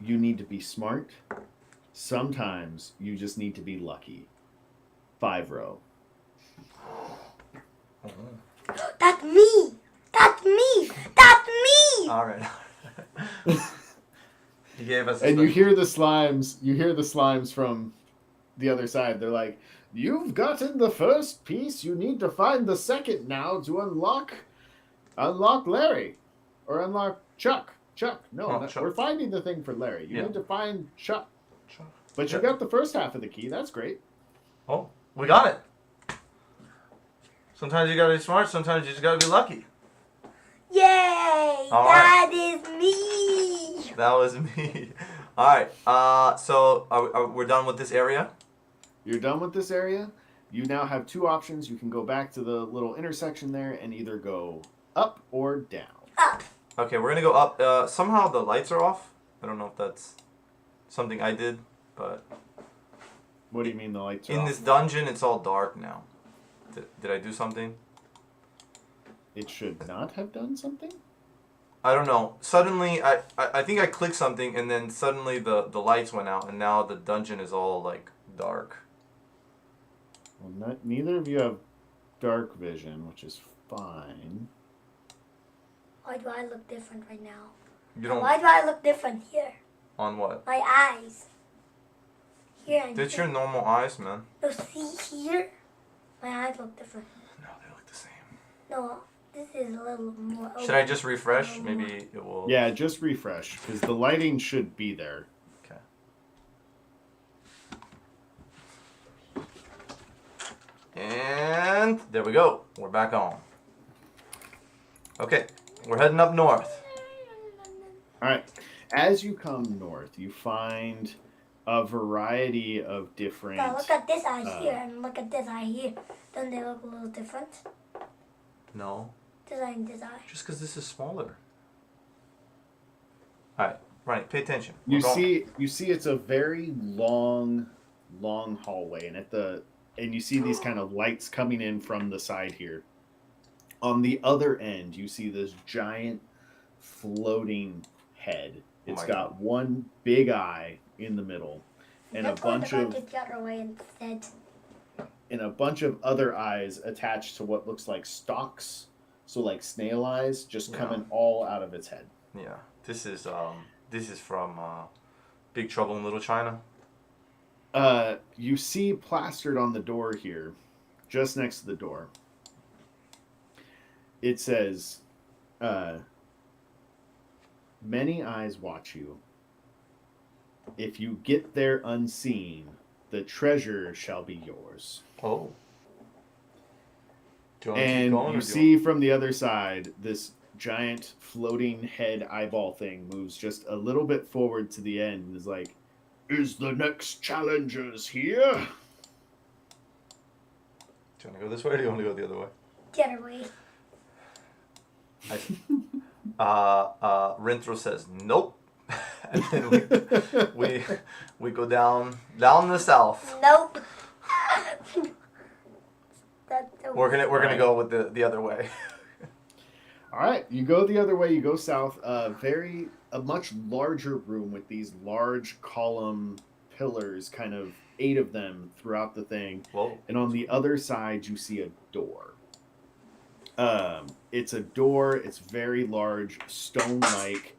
you need to be smart. Sometimes you just need to be lucky. 5-row. That's me. That's me. That's me. All right. He gave us. And you hear the slimes from the other side. They're like, you've gotten the first piece. You need to find the second now to unlock Larry, or unlock Chuck. Chuck. No, Chuck. we're finding the thing for Larry. You need to find Chuck. Chuck. But you got the first half of the key. That's great. Oh, we got it. Sometimes you gotta be smart. Sometimes you just gotta be lucky. Yay! All That is me. That was me. All right. So we're done with this area. You're done with this area. You now have two options. You can go back to the little intersection there and either go up or down. Up. Okay, we're gonna go up. Somehow the lights are off. I don't know if that's something I did, but What do you mean the lights are in off? this dungeon it's all dark now. Did I do something? It should not have done something? I don't know. Suddenly, I think I clicked something, and then suddenly the lights went out, and now the dungeon is all like dark. Well, neither of you have dark vision, which is fine. Why do I look different right now? You don't. Why do I look different here? On what? My eyes. Here and That's here. your normal eyes, man. No, see here? My eyes look different. No, they look the same. No, this is a little more open. Should I just refresh? Maybe it will. Yeah, just refresh, because the lighting should be there. Okay. And there we go. We're back on. Okay, we're heading up north. All right. As you come north, you find a variety of different... Now look at this eye here and look at this eye here. Don't they look a little different? No, This eye and this eye. just because this is smaller. All right, right. Pay attention. You We're going. see it's a very long hallway, and you see these kind of lights coming in from the side here. On the other end, you see this giant floating head. It's got one big eye in the middle, and a bunch of the other way instead. other eyes attached to what looks like stalks, so like snail eyes, just coming all out of its head. Yeah, this is from Big Trouble in Little China. You see plastered on the door here, just next to the door, it says, many eyes watch you. If you get there unseen, the treasure shall be yours. Oh. Do you want to keep And going, you or see from the other side, this giant floating head eyeball thing moves just a little bit forward to the end and is like, "Is the next challengers here?" Do you want to go this way, or do you want to go the other way? The other way. Rinthro says nope, and then we go down the south. Nope. We're gonna go with the other way. All right, you go the other way. You go south. A much larger room with these large column pillars, kind of 8 of them throughout the thing. Whoa. And on the other side, you see a door. It's a door. It's very large, stone-like.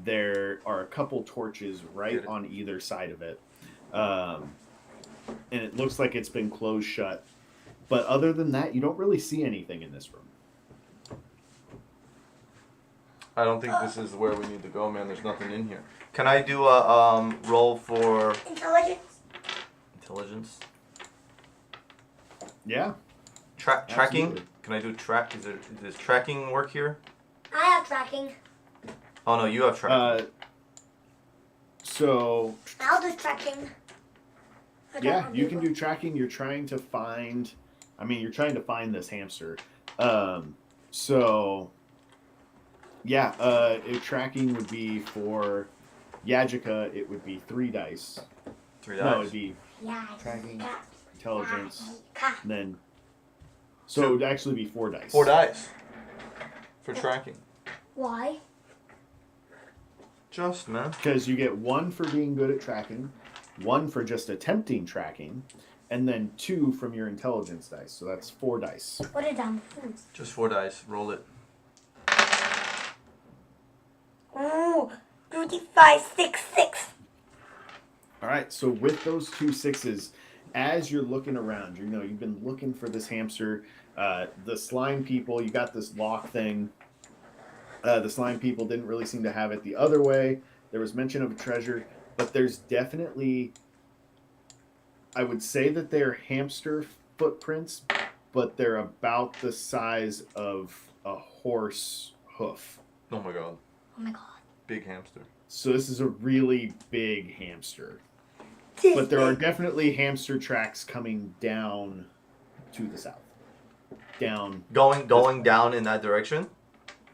There are a couple torches right on either side of it, and it looks like it's been closed shut. But other than that, you don't really see anything in this room. I don't think this is where we need to go, man. There's nothing in here. Can I do a roll for intelligence? Yeah. Tracking? Absolutely. Can I do track? Does tracking work here? I have tracking. Oh no, you have tracking. So I'll do tracking. yeah, you can do tracking. You're trying to find this hamster. So yeah, if tracking would be for Yajika, it would be 3 dice. 3 dice. No, it'd be Yeah. tracking, intelligence, Yeah. and then so it would actually be 4 dice. 4 dice for tracking. Why? Just, man. Because you get 1 for being good at tracking, 1 for just attempting tracking, and then 2 from your intelligence dice. So that's 4 dice. What are down? Just 4 dice. Roll it. Ooh, 35, 6, 6. All right. So with those 2 6s, as you're looking around, you've been looking for this hamster. The slime people, you got this lock thing. The slime people didn't really seem to have it the other way. There was mention of a treasure, but there's definitely, I would say that they're hamster footprints, but they're about the size of a horse hoof. Oh my god. Oh my god. Big hamster. So this is a really big hamster. But there are definitely hamster tracks coming down to the south. Down. Going down in that direction?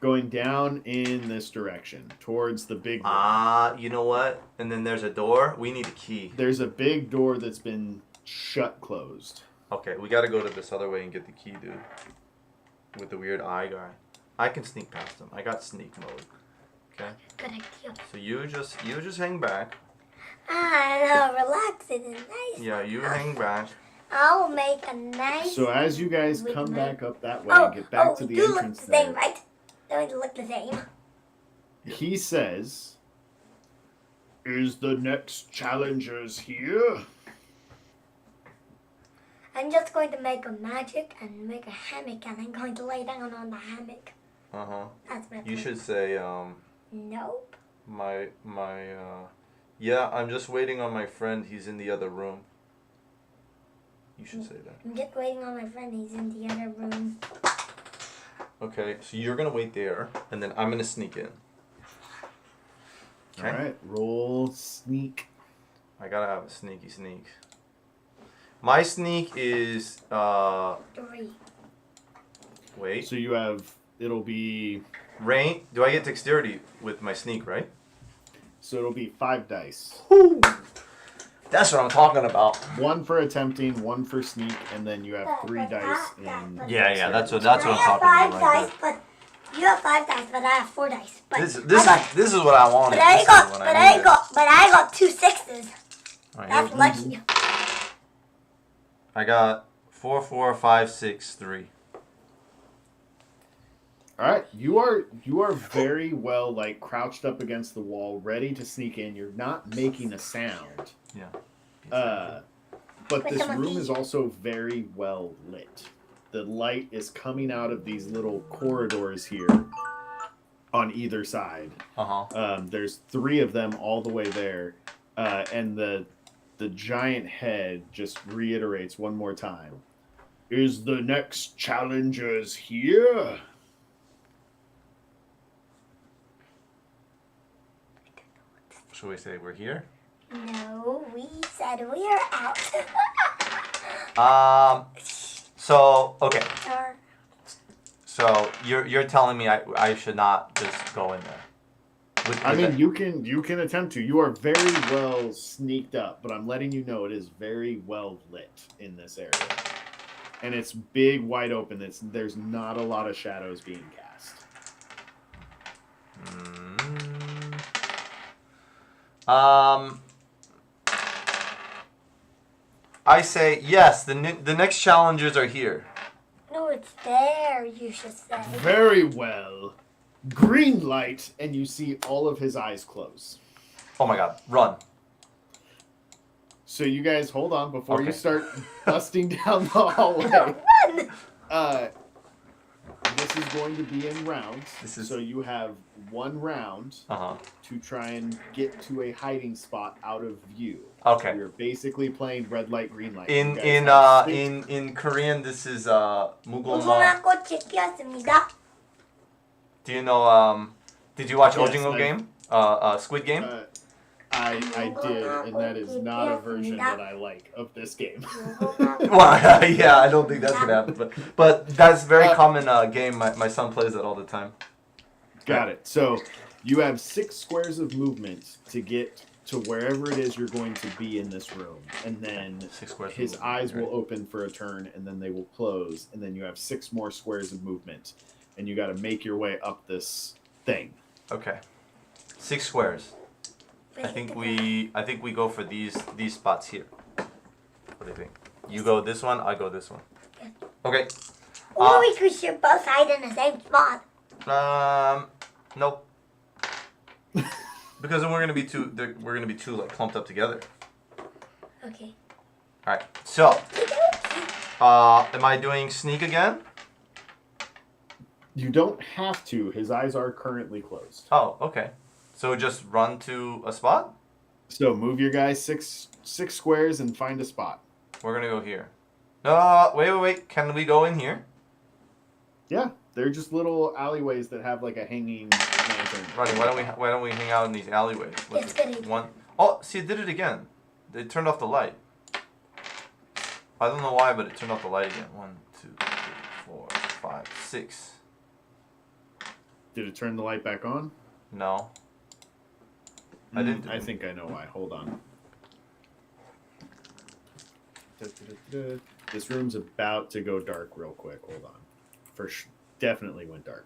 Going down in this direction, towards the big one. You know what? And then there's a door. We need a key. There's a big door that's been closed. Okay, we gotta go to this other way and get the key, dude. With the weird eye guy. I can sneak past him. I got sneak mode. Okay? Good idea. So you just hang back. I know, relax it and nice. Yeah, you hang back. I'll make a nice. So as you guys with come my- back up that way and get back to the you entrance look the same, there, right? Don't you look the same? he says, "Is the next challengers here?" I'm just going to make a magic and make a hammock, and I'm going to lay down on the hammock. Uh-huh. That's my You plan. should say, Nope. yeah, I'm just waiting on my friend. He's in the other room. You should say that. I'm just waiting on my friend. He's in the other room. Okay, so you're gonna wait there, and then I'm gonna sneak in. Okay. All right, roll sneak. I gotta have a sneaky sneak. My sneak is 3. wait. So you have, it'll be, Rain. Do I get dexterity with my sneak, right? so it'll be 5 dice. That's what I'm talking about. 1 for attempting, 1 for sneak, and then you have 3 dice in. Yeah, that's what I I'm have talking 5 about right dice, but you have 5 dice, but I have 4 dice. But there. This is what I wanted. But I This is got, what but I needed. got 2 6s. All right, That's here- lucky. I got 4, 4, 5, 6, 3. All right, you are very well like crouched up against the wall, ready to sneak in. You're not making a sound. Yeah. But With this some of room these- is also very well lit. The light is coming out of these little corridors here on either side. There's 3 of them all the way there, and the giant head just reiterates one more time. Is the next challengers here? Should we say we're here? No, we said we're out. So okay. Or- So you're telling me I should not just go in there. I mean, you can attempt to. You are very well sneaked up, but I'm letting you know it is very well lit in this area, and it's big, wide open. There's not a lot of shadows being cast. I say yes. The next challengers are here. No, it's there, you should say. Very well. Green light, and you see all of his eyes close. Oh my God! Run. So you guys hold on before you Okay. start busting down the hallway. Run! This is going to be in rounds. This is- So you have 1 round to try and get to a hiding spot out of view. Okay. You're basically playing red light, green light. In You guys have in Korean, this is 무궁화. 무궁화꽃 찍혔습니다. Do you know Did you watch Yes, Ojingo I- game? Squid Game. I did, and that is not a version that I like of this game. Well, yeah, I don't think that's gonna happen, but that's very common game. My son plays it all the time. Got it. So you have 6 squares of movement to get to wherever it is you're going to be in this room, and then 6 squares of his movement, eyes will right. open for a turn, and then they will close, and then you have 6 more squares of movement, and you got to make your way up this thing. Okay, 6 squares. I think we go for these spots here. What do you think? You go this one, I go this one. Okay. Or we could should both hide in the same spot. Nope. Because then we're gonna be too like clumped up together. Okay. All right. So, am I doing sneak again? You don't have to. His eyes are currently closed. Oh, okay. So just run to a spot. So move your guys six squares and find a spot. We're gonna go here. No, wait. Can we go in here? Yeah, they're just little alleyways that have like a hanging lantern. Ronnie, why don't we hang out in these alleyways? It's good idea. One. Oh, see, it did it again. It turned off the light. I don't know why, but it turned off the light again. 1, 2, 3, 4, 5, 6. Did it turn the light back on? No. I didn't. I think I know why. Hold on. This room's about to go dark real quick. Hold on. Definitely went dark.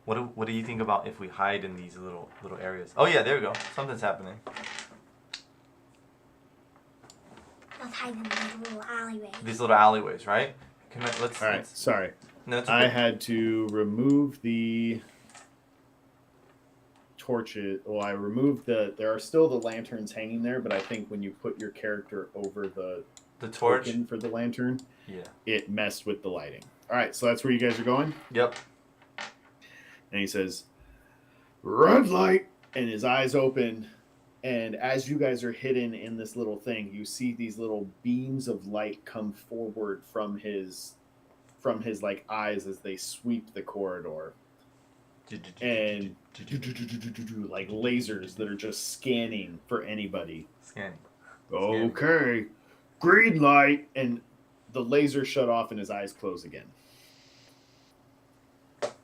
What do you think about if we hide in these little areas? Oh yeah, there we go. Something's happening. Let's hide in these little alleyways. These little alleyways, right? Let's. All right. let's- Sorry. No, it's I okay. had to remove the torches. Well, I removed there are still the lanterns hanging there, but I think when you put your character over the torch. token for the lantern, Yeah. it messed with the lighting. All right, so that's where you guys are going. Yep. And he says, "Red light," and his eyes open. And as you guys are hidden in this little thing, you see these little beams of light come forward from his like eyes as they sweep the corridor, and like lasers that are just scanning for anybody. Scanning. Okay, green light, and the laser shut off, and his eyes close again.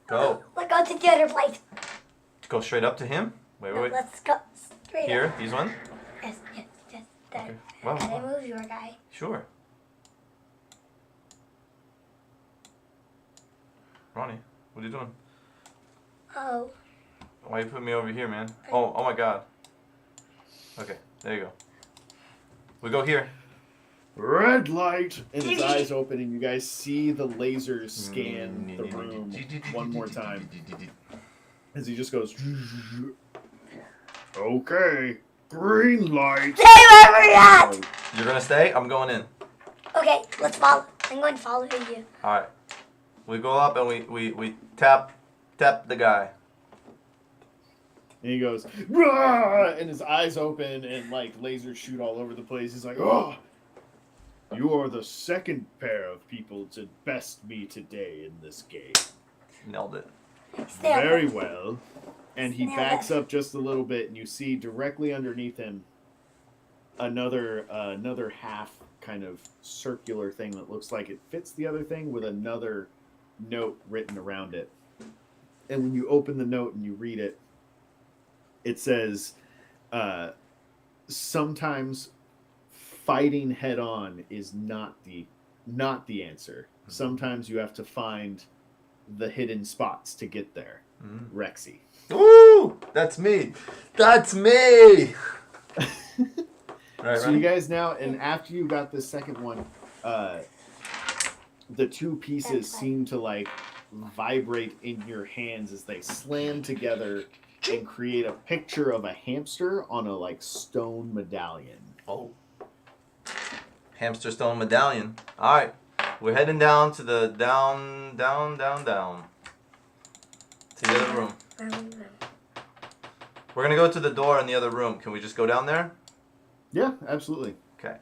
Go. Let's go to the other place. Go straight up to him. No, Wait. let's go straight Here, up. these ones. Yes. That. Okay. Wow. Can I move your guy? Sure. Ronnie, what are you doing? Oh. Why you put me over here, man? Oh my God. Okay, there you go. We go here. Red light, and his eyes open, and you guys see the lasers scan the room one more time as he just goes. Okay, green light. Stay where we're at! You're gonna stay? I'm going in. Okay, let's follow. I'm going to follow you. All right. We go up and we tap the guy. And he goes, "Rah!" And his eyes open and like lasers shoot all over the place. He's like, "Oh, you are the second pair of people to best me today in this game. Nailed it. Very well." And he backs up just a little bit, and you see directly underneath him another half kind of circular thing that looks like it fits the other thing with another note written around it. And when you open the note and you read it, it says, sometimes fighting head on is not the answer. Sometimes you have to find the hidden spots to get there. Rexy. Ooh, that's me. That's me. Right, So you guys now, and after you got the second one, the two pieces seem to like vibrate in your hands as they slam together and create a picture of a hamster on a like stone medallion. Oh. Hamster stone medallion. All right. We're heading down to the down. To the other room. We're going to go to the door in the other room. Can we just go down there? Yeah, absolutely. Okay.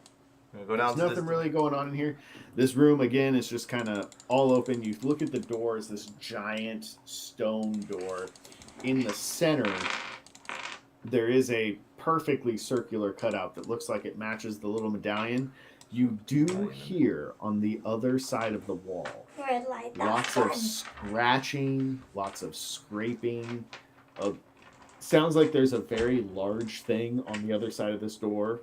We're going to go down There's to nothing really going on in here. This room, again, is just kind of all open. You look at the door, it's this giant stone door. In the center, there is a perfectly circular cutout that looks like it matches the little medallion. You do hear on the other side of the wall Red light. lots of scratching, lots of scraping. Sounds like there's a very large thing on the other side of this door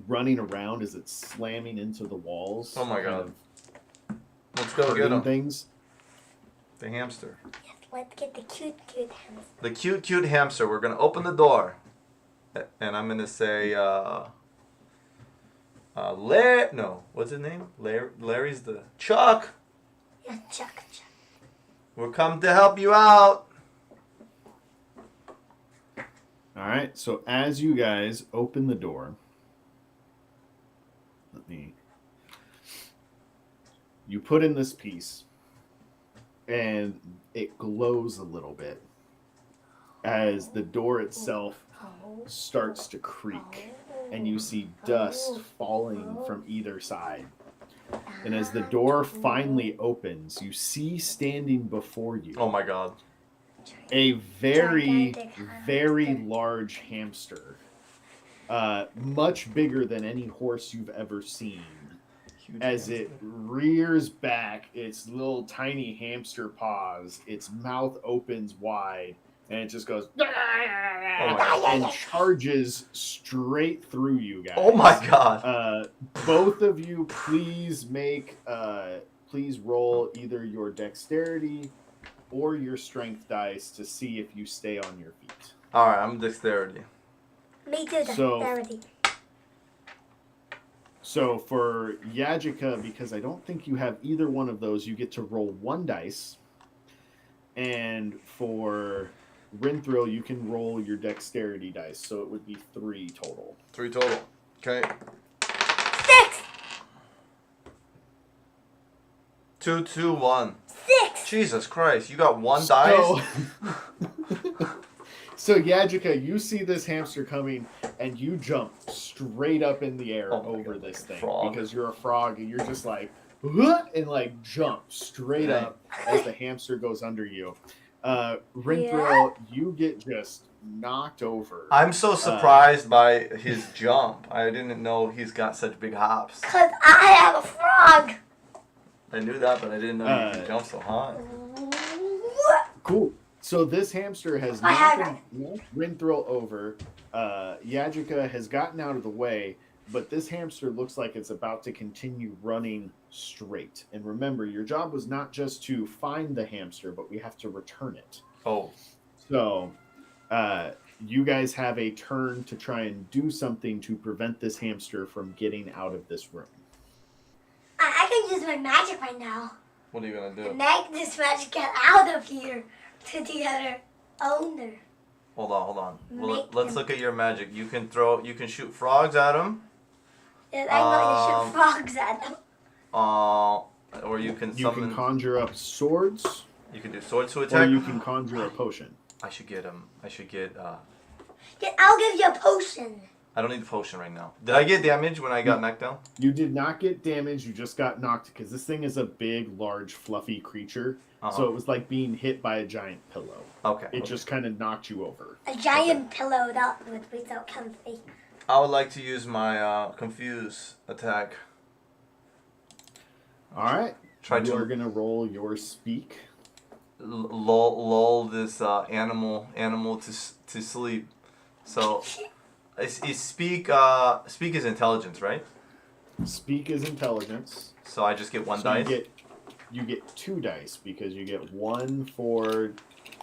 running around as it's slamming into the walls. Oh my god. Let's go get him. Things. The hamster. Yes, let's get the cute hamster. The cute hamster. We're going to open the door. And I'm going to say, no, what's his name? Larry's the Chuck. Yeah, Chuck. We're coming to help you out. All right, so as you guys open the door, you put in this piece, and it glows a little bit as the door itself starts to creak, and you see dust falling from either side. And as the door finally opens, you see standing before you Oh my god. a very large hamster, much bigger than any horse you've ever seen. Huge As hamster. it rears back its little tiny hamster paws, its mouth opens wide, and it just goes and charges straight through you guys. Oh my god. Both of you, please roll either your dexterity or your strength dice to see if you stay on your feet. Alright, I'm dexterity. Me too, dexterity. So for Yajika, because I don't think you have either one of those, you get to roll one dice. And for Rinthrill, you can roll your dexterity dice, so it would be 3 total. 3 total. Okay. 6! 2, 2, 1. 6! Jesus Christ, you got one dice? So Yajika, you see this hamster coming, and you jump straight up in the air over this thing. Frog. Because you're a frog, and you're just like, "Huh?" and like jump straight up as the hamster goes under you. Rinthrill, you get just knocked over. I'm so surprised by his jump. I didn't know he's got such big hops. Because I am a frog! I knew that, but I didn't know he could jump so high. Cool. So this hamster has knocked Rinthrill over. Yajika has gotten out of the way, but this hamster looks like it's about to continue running straight. And remember, your job was not just to find the hamster, but we have to return it. Oh. So you guys have a turn to try and do something to prevent this hamster from getting out of this room. I can use my magic right now. What are you going to do? Make this magic get out of here to the other owner. Hold on. Well, let's look at your magic. You can shoot frogs at him. Yes, I'm going to shoot frogs at them. Or you can summon. You can conjure up swords. You can do swords to Or attack. you can conjure a potion. I should get I'll give you a potion. I don't need the potion right now. Did I get damage when I got knocked down? You did not get damage. You just got knocked because this thing is a big, large, fluffy creature. So it was like being hit by a giant pillow. Okay. It just kind of knocked you over. A giant pillow that would be so comfy. I would like to use my confuse attack. All right. Try you to are gonna roll your speak. lull this animal to sleep. So, is speak is intelligence, right? Speak is intelligence. So I just get one So dice. You get 2 dice because you get 1 for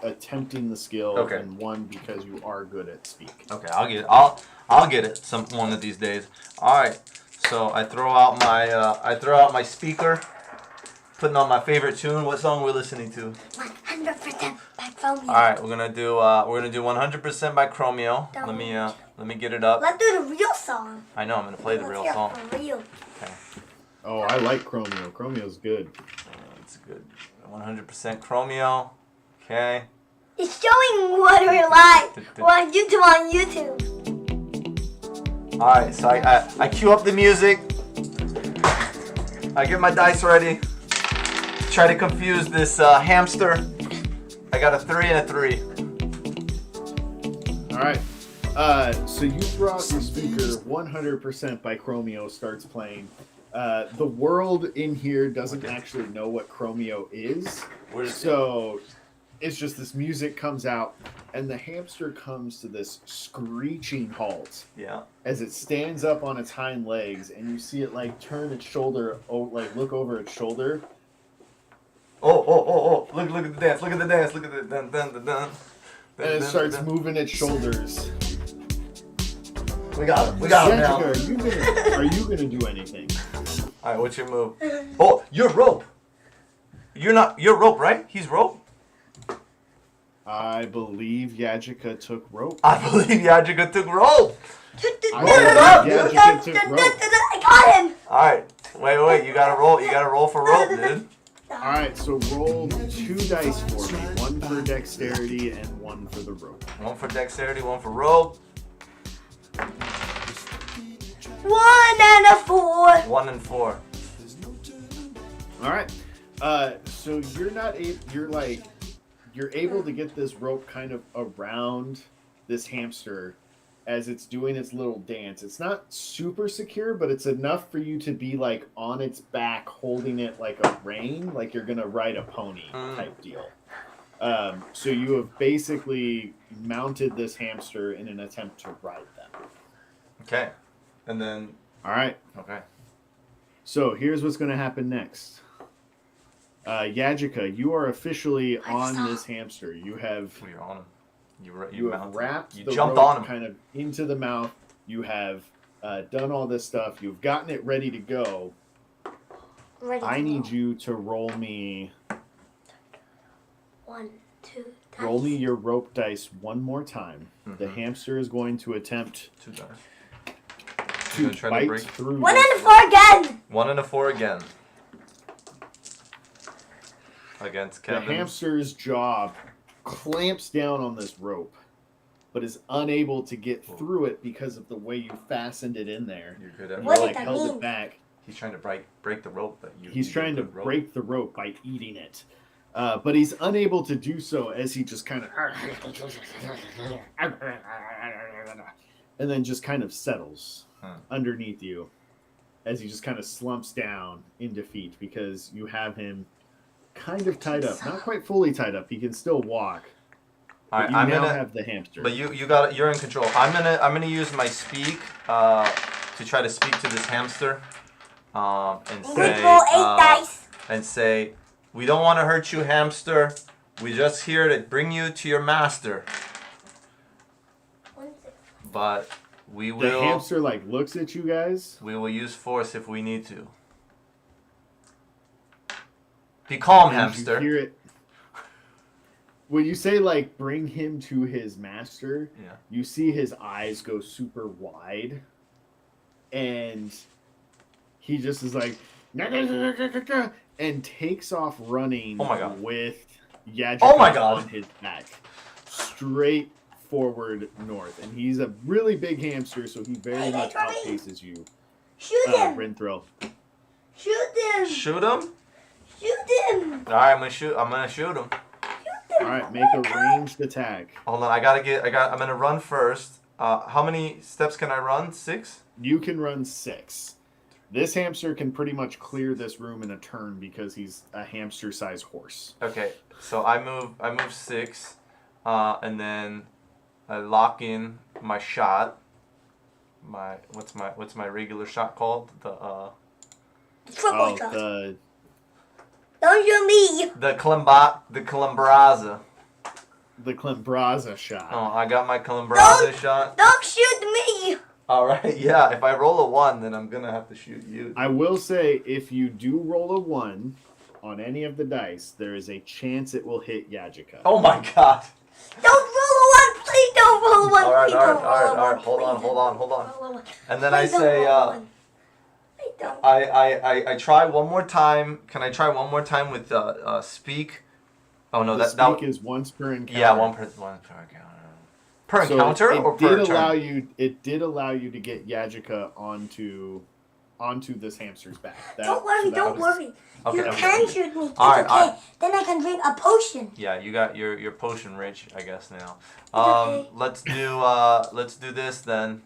attempting the skill Okay. and 1 because you are good at speak. Okay, I'll get it one of these days. All right. So I throw out my speaker, putting on my favorite tune. What song are we listening to? 100% by Chromio. All right, we're gonna do 100% by Chromio. Let me get it up. Let's do the real song. I know I'm gonna play the Let's real hear it song. For real. Okay, Oh, I like Chromio. Chromio's good. it's good. 100% Chromio. Okay. It's showing what we're like on YouTube. All right, so I cue up the music. I get my dice ready. Try to confuse this hamster. I got a 3 and a 3. All right. So you brought your speaker 100% by Chromio starts playing. The world in here doesn't actually know what Chromio is. So it's just this music comes out and the hamster comes to this screeching halt. Yeah. As it stands up on its hind legs and you see it like turn its shoulder, look over its shoulder. Oh. Look at the dance. Look at the dance. Look at the dun dun dun dun. And it starts moving its shoulders. We got him. We got him now. Jessica, are you gonna do anything? All right, what's your move? Oh, you're rope. You're rope, right? He's rope. I believe Yajika took rope. I believe Yajika took rope. Yajika took rope. I got him. All right. Wait. You gotta roll. You gotta roll for rope, dude. All right, so roll 2 dice for me. 1 for dexterity and 1 for the rope. 1 for dexterity, 1 for rope. 1 and a 4. 1 and 4. All right. So you're able to get this rope kind of around this hamster as it's doing its little dance. It's not super secure, but it's enough for you to be like on its back, holding it like a rein, like you're gonna ride a pony type deal. So you have basically mounted this hamster in an attempt to ride them. Okay. And then. All right. Okay. So here's what's gonna happen next. Yajika, you are officially on this hamster. You have. You're on him. You have wrapped you the jumped rope on him. kind of into the mouth. You have done all this stuff. You've gotten it ready to go. I need you to roll me. 1, 2, 3. Roll me your rope dice one more time. Mm-hmm. The hamster is going to attempt 2 dice. to try to bite break- through. 1 this and a 4 again. 1 and a 4 again. Against The Kevin. hamster's jaw clamps down on this rope, but is unable to get through it because of the way you fastened it in there. You're good at You What like did that held mean? it back. He's trying to break the rope that you. He's trying to rope. break the rope by eating it. But he's unable to do so as he just kind of and then just kind of settles underneath you as he just kind of slumps down in defeat because you have him kind of tied up. Not quite fully tied up. He can still walk. But you now have the hamster. But you're in control. I'm gonna use my speak to try to speak to this hamster. And say roll 8 dice. And say, we don't want to hurt you, hamster. We're just here to bring you to your master. But we the will. hamster like looks at you guys. We will use force if we need to. Be calm, and hamster. You hear it. When you say like bring him to his master, Yeah. you see his eyes go super wide, and he just is like, and takes off running. Oh my God. With Yajika Oh my God. on his back, straight forward north, and he's a really big hamster, so he very much outpaces you. Shoot him! Rinthrow. Shoot him! Shoot him. Shoot him! All right, I'm gonna shoot him. All right, make a ranged attack. Hold on, I'm gonna run first. How many steps can I run? 6? You can run 6. This hamster can pretty much clear this room in a turn because he's a hamster-sized horse. Okay, so I move 6, and then I lock in my shot. What's my regular shot called? The Triple shot. Don't shoot me! the Calambraza. The Clembraza shot. Oh, I got my Calambraza shot. Don't shoot me! All right, yeah. If I roll a 1, then I'm gonna have to shoot you. I will say, if you do roll a 1 on any of the dice, there is a chance it will hit Yajika. Oh my god. Don't roll a 1! Please don't roll a 1! All right, Please all don't roll a right. 1. Hold on. Roll a 1. And then I Please don't say, roll a 1. Please don't. I try one more time. Can I try one more time with speak? Oh no, The that speak is once per encounter. yeah, one per encounter. Per So encounter it or did per allow turn? you. It did allow you to get Yajika onto this hamster's back. Don't worry, don't worry. Okay, You okay. can shoot me. It's All right, okay. all right. Then I can drink a potion. Yeah, you got your potion rich, I guess now. okay. Let's do this then.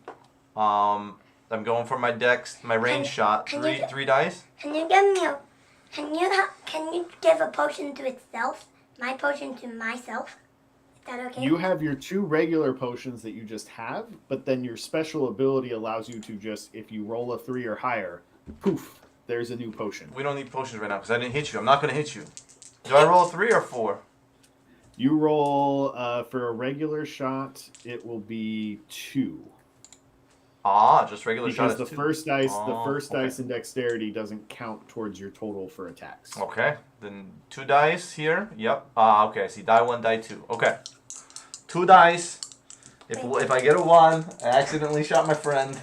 I'm going for my dex, my range shot. can you- Three dice. Can you give me a? Can you give a potion to itself? My potion to myself. Is that okay? You have your 2 regular potions that you just have, but then your special ability allows you to just, if you roll a 3 or higher, poof, there's a new potion. We don't need potions right now because I didn't hit you. I'm not gonna hit you. Do I roll a 3 or 4? You roll for a regular shot, it will be 2. Just regular shot. Because Is the 2. first dice, Okay. dice in dexterity doesn't count towards your total for attacks. Okay, then 2 dice here. Yep. Okay. I see. Die 1, die 2. Okay. 2 dice. If I get a 1, I accidentally shot my friend.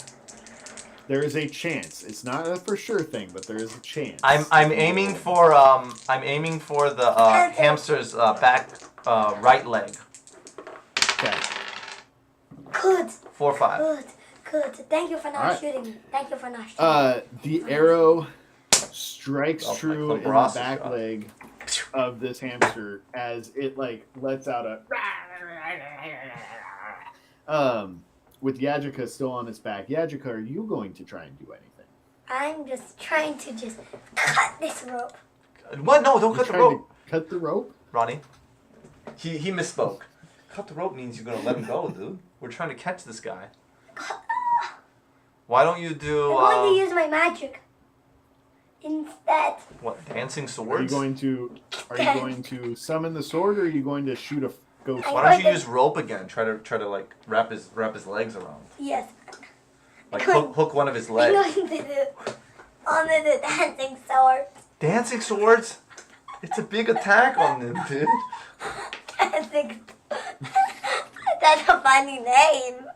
There is a chance. It's not a for sure thing, but there is a chance. I'm aiming for the hamster's back right leg. Okay. Good. 4 or 5. Good. Good. Thank you for not Alright. shooting. Thank you for not shooting. The arrow strikes Oh, true in the Calambraza back shot. leg of this hamster as it lets out a with Yajika still on its back. Yajika, are you going to try and do anything? I'm just trying to cut this rope. What? No, don't cut You're the trying to rope, cut the rope? Ronnie. He misspoke. Cut the rope means you're gonna let him go, dude. We're trying to catch this guy. Why don't you do I'm going to use my magic instead. what? Dancing Are you swords? going to summon the sword, or are you going to shoot a ghost? Why don't you use rope again? Try to like wrap his legs around. Yes. Like hook one of his I'm legs. going to do on the dancing sword. Dancing swords? It's a big attack on them, dude. Dancing. That's a funny name.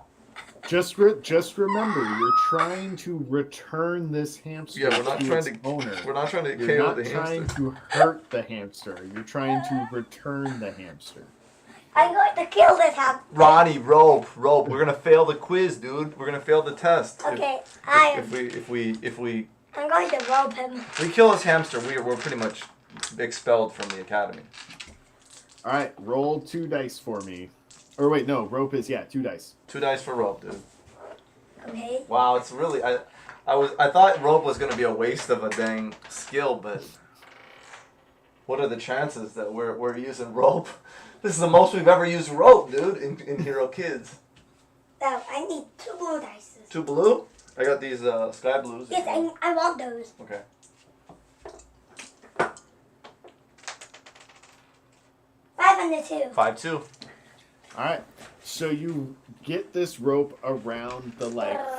Just remember, you're trying to return this hamster Yeah, we're not to trying its to. owner. We're not trying to You're KO not the trying hamster. to hurt the hamster. You're trying to return the hamster. I'm going to kill this hamster. Ronnie, rope. We're gonna fail the quiz, dude. We're gonna fail the test. Okay, If we I'm going to rope him. kill this hamster, we're pretty much expelled from the academy. All right, roll 2 dice for me. Or wait, no, rope is 2 dice. 2 dice for rope, dude. Okay. Wow, it's really I thought rope was gonna be a waste of a dang skill, but what are the chances that we're using rope? This is the most we've ever used rope, dude, in Hero Kids. Now I need 2 blue dice. 2 blue? I got these sky blues. Yes, I want those. Okay. 5 and a 2. 5-2. All right, so you get this rope around the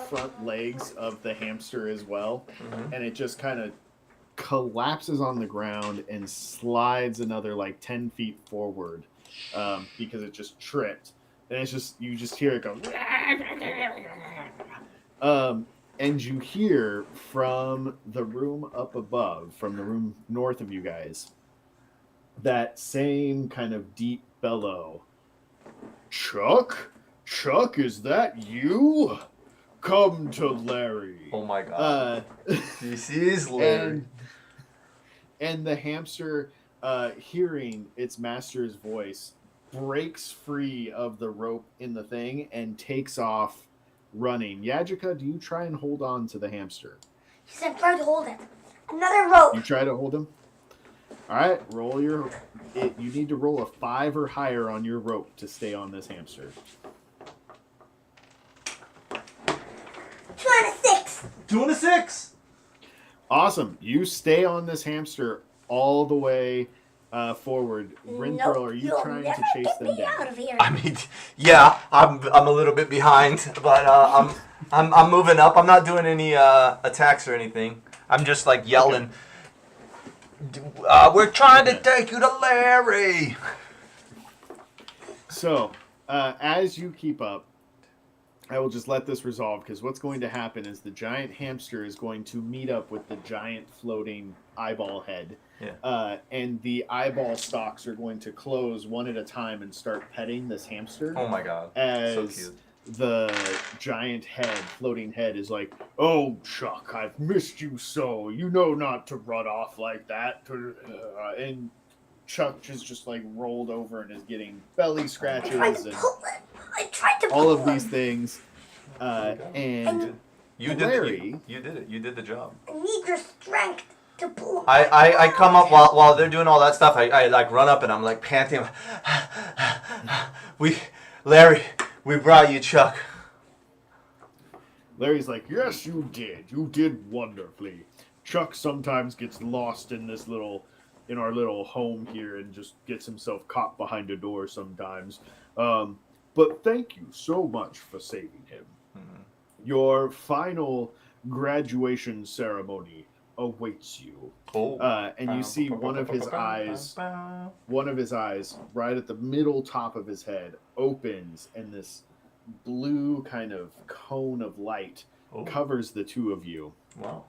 front legs of the hamster as well, and it just kind of collapses on the ground and slides another 10 feet forward because it just tripped. And it's just you just hear it go. And you hear from the room up above, from the room north of you guys, that same kind of deep bellow Chuck? Chuck, is that you? Come to Larry. Oh my god. This is and Larry. and the hamster, hearing its master's voice, breaks free of the rope in the thing and takes off running. Yajika, do you try and hold on to the hamster? He said, try to hold it. Another rope. You try to hold him? All right, roll your... you need to roll a 5 or higher on your rope to stay on this hamster. 206. 206. Awesome. You stay on this hamster all the way forward. Rinthrow, are you you'll trying never to chase get them me out down? of here. I mean, yeah, I'm a little bit behind, but I'm moving up. I'm not doing any attacks or anything. I'm just like yelling. We're trying to take you to Larry. So, as you keep up, I will just let this resolve, because what's going to happen is the giant hamster is going to meet up with the giant floating eyeball head. Yeah. And the eyeball stalks are going to close one at a time and start petting this hamster. Oh my god. As So cute. the giant head, floating head, is like, "Oh, Chuck, I've missed you so. You know not to run off like that." And Chuck is just like rolled over and is getting belly scratches and I tried to pull all of him. these things. And You did Larry, you did it. You did the job. I need your strength to pull him. I come up while they're doing all that stuff. I like run up and I'm like panting. Larry, we brought you Chuck. Larry's like, "Yes, you did. You did wonderfully. Chuck sometimes gets lost in our little home here and just gets himself caught behind a door sometimes. But thank you so much for saving him. Mm-hmm. Your final graduation ceremony awaits you." Oh. And you see one of his eyes right at the middle top of his head opens, and this blue kind of cone of light covers the two of you. Wow.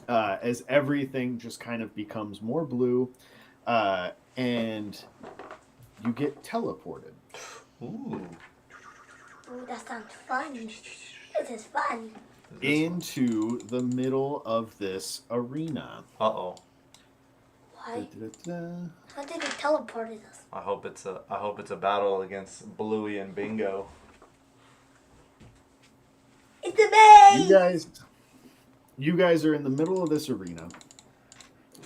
As everything just kind of becomes more blue, and you get teleported. Ooh. Ooh, that sounds fun. This is fun. Into the middle of this arena. Uh-oh. Why? Da-da-da-da. How did he teleport us? I hope it's a battle against Bluey and Bingo. It's a maze! You guys are in the middle of this arena.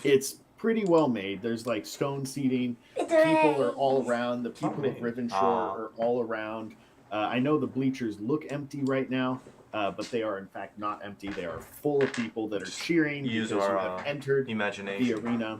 It's pretty well made. There's like stone seating. It's a People maze. are all around. The people of Amazing. Rivenshore are all around. I know the bleachers look empty right now, but they are in fact not empty. They are full of people that are cheering Use because you our have entered imagination. the arena.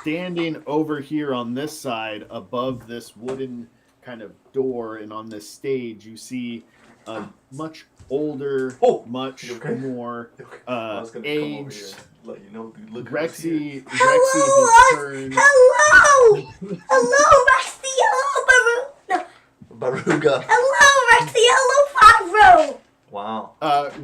Standing over here on this side, above this wooden kind of door, and on this stage, you see a much older, much You okay? more I was gonna come over here aged and let you know. Dude, look Rexy. Hello, has turned. Hello! Hello, Rexy! Hello, Baru! No. Baruga. Hello, Rexy! Hello, Favro! Wow.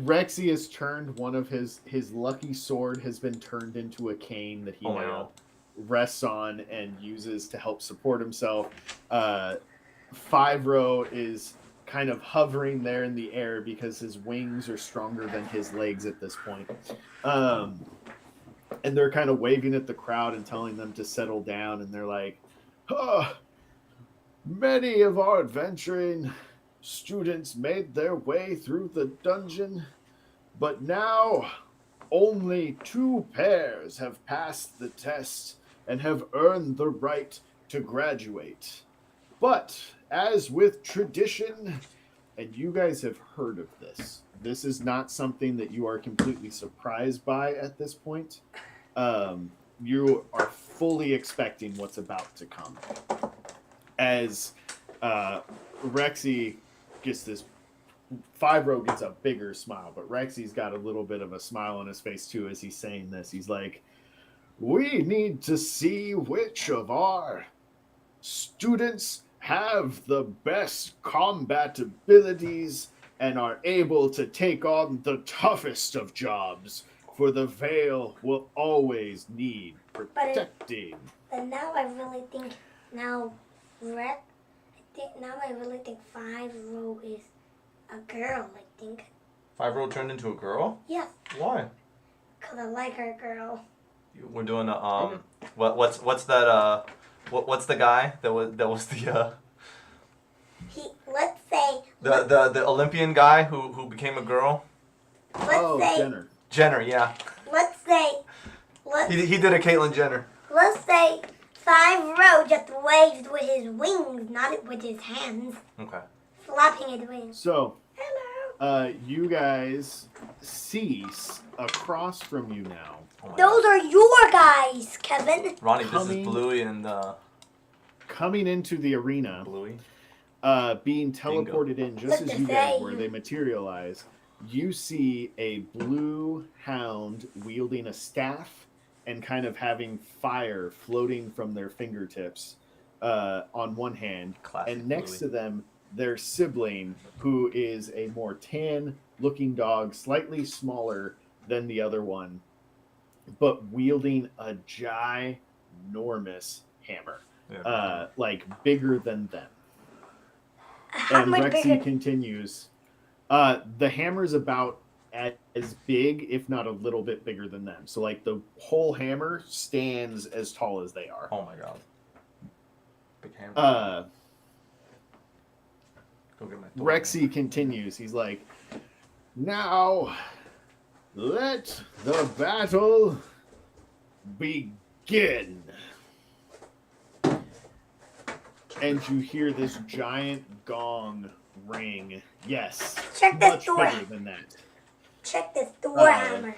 Rexy has turned one of his lucky sword has been turned into a cane that he Oh my now God. rests on and uses to help support himself. Favro is kind of hovering there in the air because his wings are stronger than his legs at this point. And they're kind of waving at the crowd and telling them to settle down, and they're like, many of our adventuring students made their way through the dungeon, but now only 2 pairs have passed the test and have earned the right to graduate. But as with tradition, and you guys have heard of this, this is not something that you are completely surprised by at this point. You are fully expecting what's about to come. As Rexy gets this, Fibro gets a bigger smile, but Rexy's got a little bit of a smile on his face too as he's saying this. He's like, we need to see which of our students have the best combat abilities and are able to take on the toughest of jobs For the veil will always need But protecting. now I really think now red. Now I really think 5-row is a girl. I think. 5-row turned into a girl? Yes, Why? cause I like her girl. We're doing a what's that what's the guy that was the Let's say. the Olympian guy who became a girl? Oh, Let's say. Jenner. Jenner, yeah. Let's say. He did a Caitlyn Jenner. Let's say 5-row just waves with his wings, not with his hands, Okay. flapping his wings. So, Hello. you guys see across from you now. Oh my Those God. are your guys, Kevin. Ronnie, this Coming- is Bluey and Coming into the arena, Bluey. being teleported in just Look as the you guys same. where they materialize, you see a blue hound wielding a staff and kind of having fire floating from their fingertips on one hand. Classic And next Bluey. to them, their sibling, who is a more tan-looking dog, slightly smaller than the other one, but wielding a ginormous hammer. Yeah. Like bigger than them. How And much Rexy bigger? continues. The hammer's about as big, if not a little bit bigger than them. So like the whole hammer stands as tall as they are. Oh my God. Big hammer. Go get my Thor Rexy continues. He's like, now let the battle begin. And you hear this giant gong ring. Yes, Check this much door. bigger than that. Check this door hammer.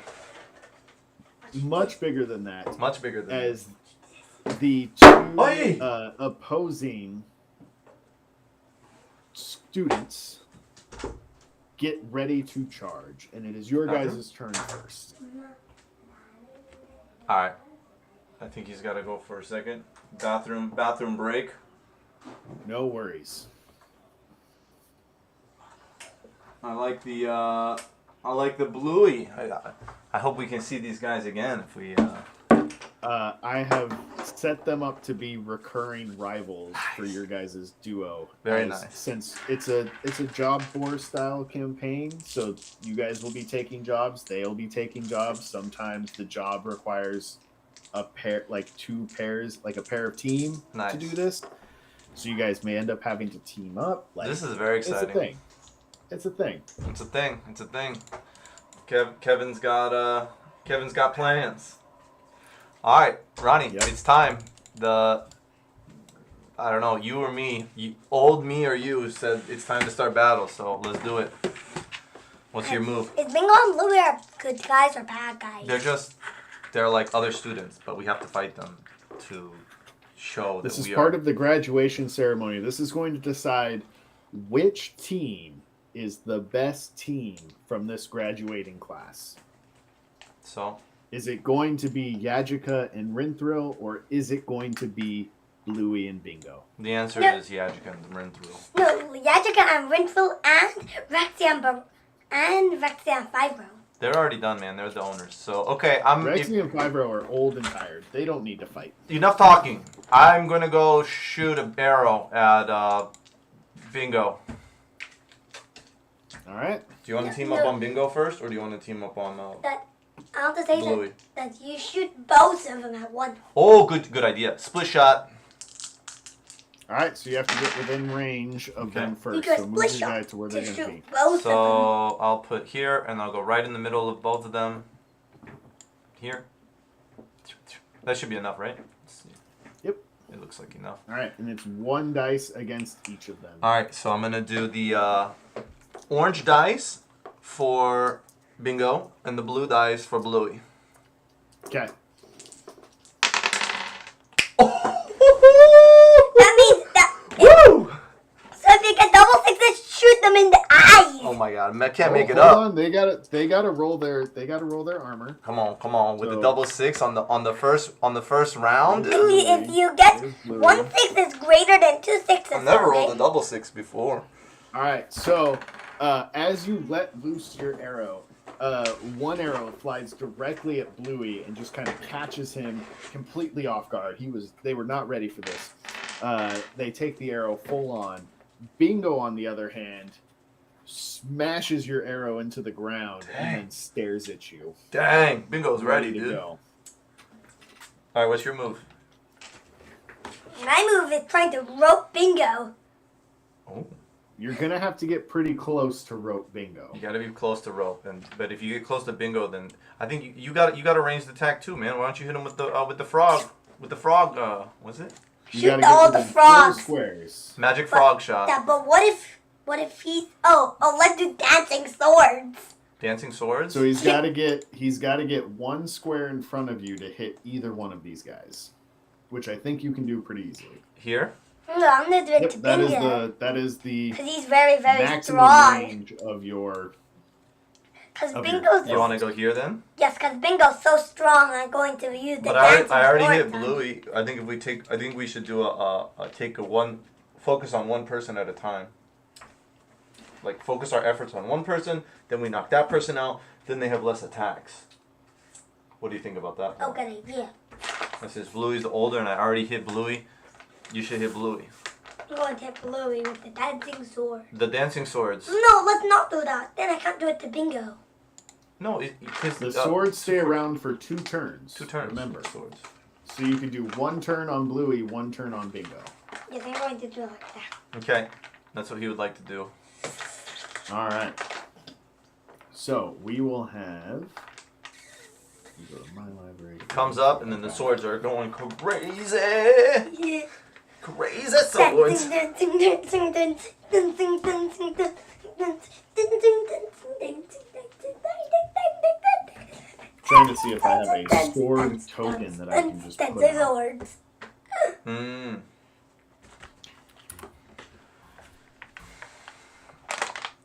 Much bigger than that. hammer. Much bigger than As the two Oi! opposing students get ready to charge, and it is your guys' turn first. All right. I think he's got to go for a second. Bathroom break. No worries. I like the Bluey. I hope we can see these guys again if we. I have set them up to be recurring rivals for your guys' duo. Very as- nice. Since it's a job force style campaign, so you guys will be taking jobs, they'll be taking jobs. Sometimes the job requires a pair, like 2 pairs, like a pair of team Nice. to do this. So you guys may end up having to team up. Like, This is very exciting. It's a thing. It's a thing. It's a thing. It's a thing. Kevin's got plans. All right, Ronnie, Yep. it's time. I don't know, you or me, old me or you said it's time to start battle. So let's do it. What's your move? Is Bingo and Bluey are good guys or bad guys? They're like other students, but we have to fight them to show that This is we part are. of the graduation ceremony. This is going to decide which team is the best team from this graduating class. So Is it going to be Yajika and Rinthrill, or is it going to be Bluey and Bingo? the answer No. is Yajika and Rinthru. No, Yajika and Rinfield and Rexian and 5-row. They're already done, man. They're the owners. So okay, Rexy and 5-row are old and tired. They don't need to fight. enough talking. I'm gonna go shoot an arrow at Bingo. All right. Do you want to team up on Bingo first, or do you want to team up on I'll just say Bluey? that you shoot both of them at once. Oh, good idea. Split shot. All right. So you have to get within range of them You first. do a So move split your guy shot to where to they're going to shoot be. both of them. So I'll put here, and I'll go right in the middle of both of them. Here. That should be enough, right? Let's see. Yep. It looks like enough. All right. And it's 1 dice against each of them. All right, so I'm gonna do the orange dice for Bingo and the blue dice for Bluey. Okay. That means that. Woo! So if you get double sixes, shoot them in the eyes. Oh my God, I can't make it hold up. on. They gotta roll their armor. Come on, with the So- double six on the first round. If you get There's Bluey. 1 6 is greater than 2 6s. I've never okay? rolled a double six before. All right, so as you let loose your arrow, one arrow flies directly at Bluey and just kind of catches him completely off guard. They were not ready for this. They take the arrow full on. Bingo, on the other hand, smashes your arrow into the ground and then stares at you. Dang, Bingo's ready, to dude. go. All right, what's your move? My move is trying to rope Bingo. Oh. You're gonna have to get pretty close to rope Bingo. You gotta be close to rope, but if you get close to Bingo, then I think you got a ranged attack too, man. Why don't you hit him with the frog? With the frog, what's it? You Shoot gotta get all the within frogs. 4 squares. Magic frog shot. Yeah, but what if he's let's do dancing swords. Dancing swords. So he's gotta get 1 square in front of you to hit either one of these guys, which I think you can do pretty easily. Here. No, I'm gonna do it Yep, to that Bingo. is the Because he's very, very maximum strong. range of your. Because of Bingo's You want to go here then? yes, because Bingo's so strong. I'm going to use the But dancing I already sword hit on him. Bluey. I think we should do focus on one person at a time. Like focus our efforts on one person, then we knock that person out, then they have less attacks. What do you think about that? Oh, good idea. Since Bluey's the older and I already hit Bluey, you should hit Bluey. I'm going to hit Bluey with the dancing sword. The dancing swords. No, let's not do that. Then I can't do it to Bingo. No, because The swords stay around for 2 turns. 2 turns. Remember. Swords. So you can do 1 turn on Bluey, 1 turn on Bingo. Yes, I'm going to do it like that. Okay, that's what he would like to do. All right. So we will have. You go to my library. Comes up and then the swords are going crazy. Yeah. Crazy swords. Dancing, dancing, dancing, dancing, dancing, dancing, Trying to see if I have a sword token that I can just put on. swords. Hmm.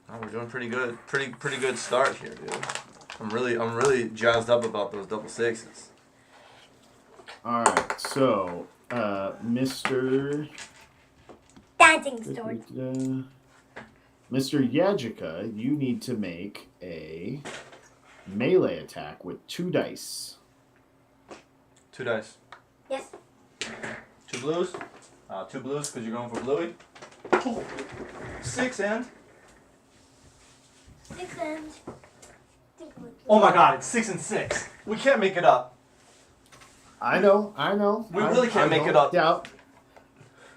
Oh, we're doing pretty good. Pretty good start here, dude. I'm really jazzed up about those double 6s. All right. So, Mr. Dancing sword. Mr. Yajika, you need to make a melee attack with 2 dice. 2 dice. Yes. 2 blues. 2 blues because you're going for Bluey. 6 and. 6 and. Oh my God! It's 6 and 6. We can't make it up. I know. We really can't make it don't up.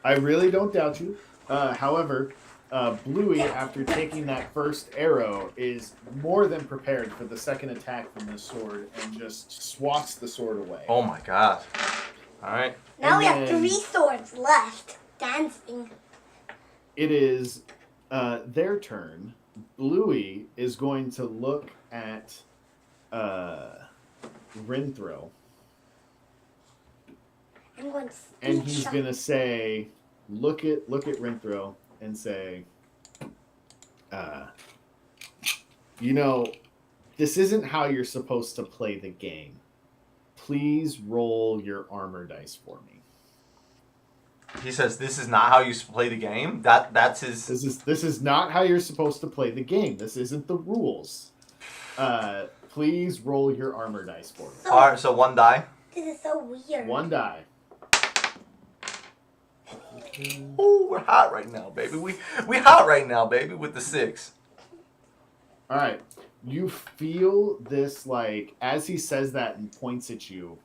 I really don't doubt you. However, Bluey, after taking that first arrow, is more than prepared for the second attack from the sword and just swats the sword away. Oh my God! All right. Now And we have then 3 swords left. Dancing. It is their turn. Bluey is going to look at Rinthro. I'm going to And he's gonna say, look at Rinthro and say, this isn't how you're supposed to play the game. Please roll your armor dice for me. He says, "This is not how you play the game." That's his. This is not how you're supposed to play the game. This isn't the rules. Please roll your armor dice for me. All right, so 1 die. This is so weird. 1 die. Ooh, we're hot right now, baby. We hot right now, baby, with the 6. All right. You feel this, like, as he says that and points at you,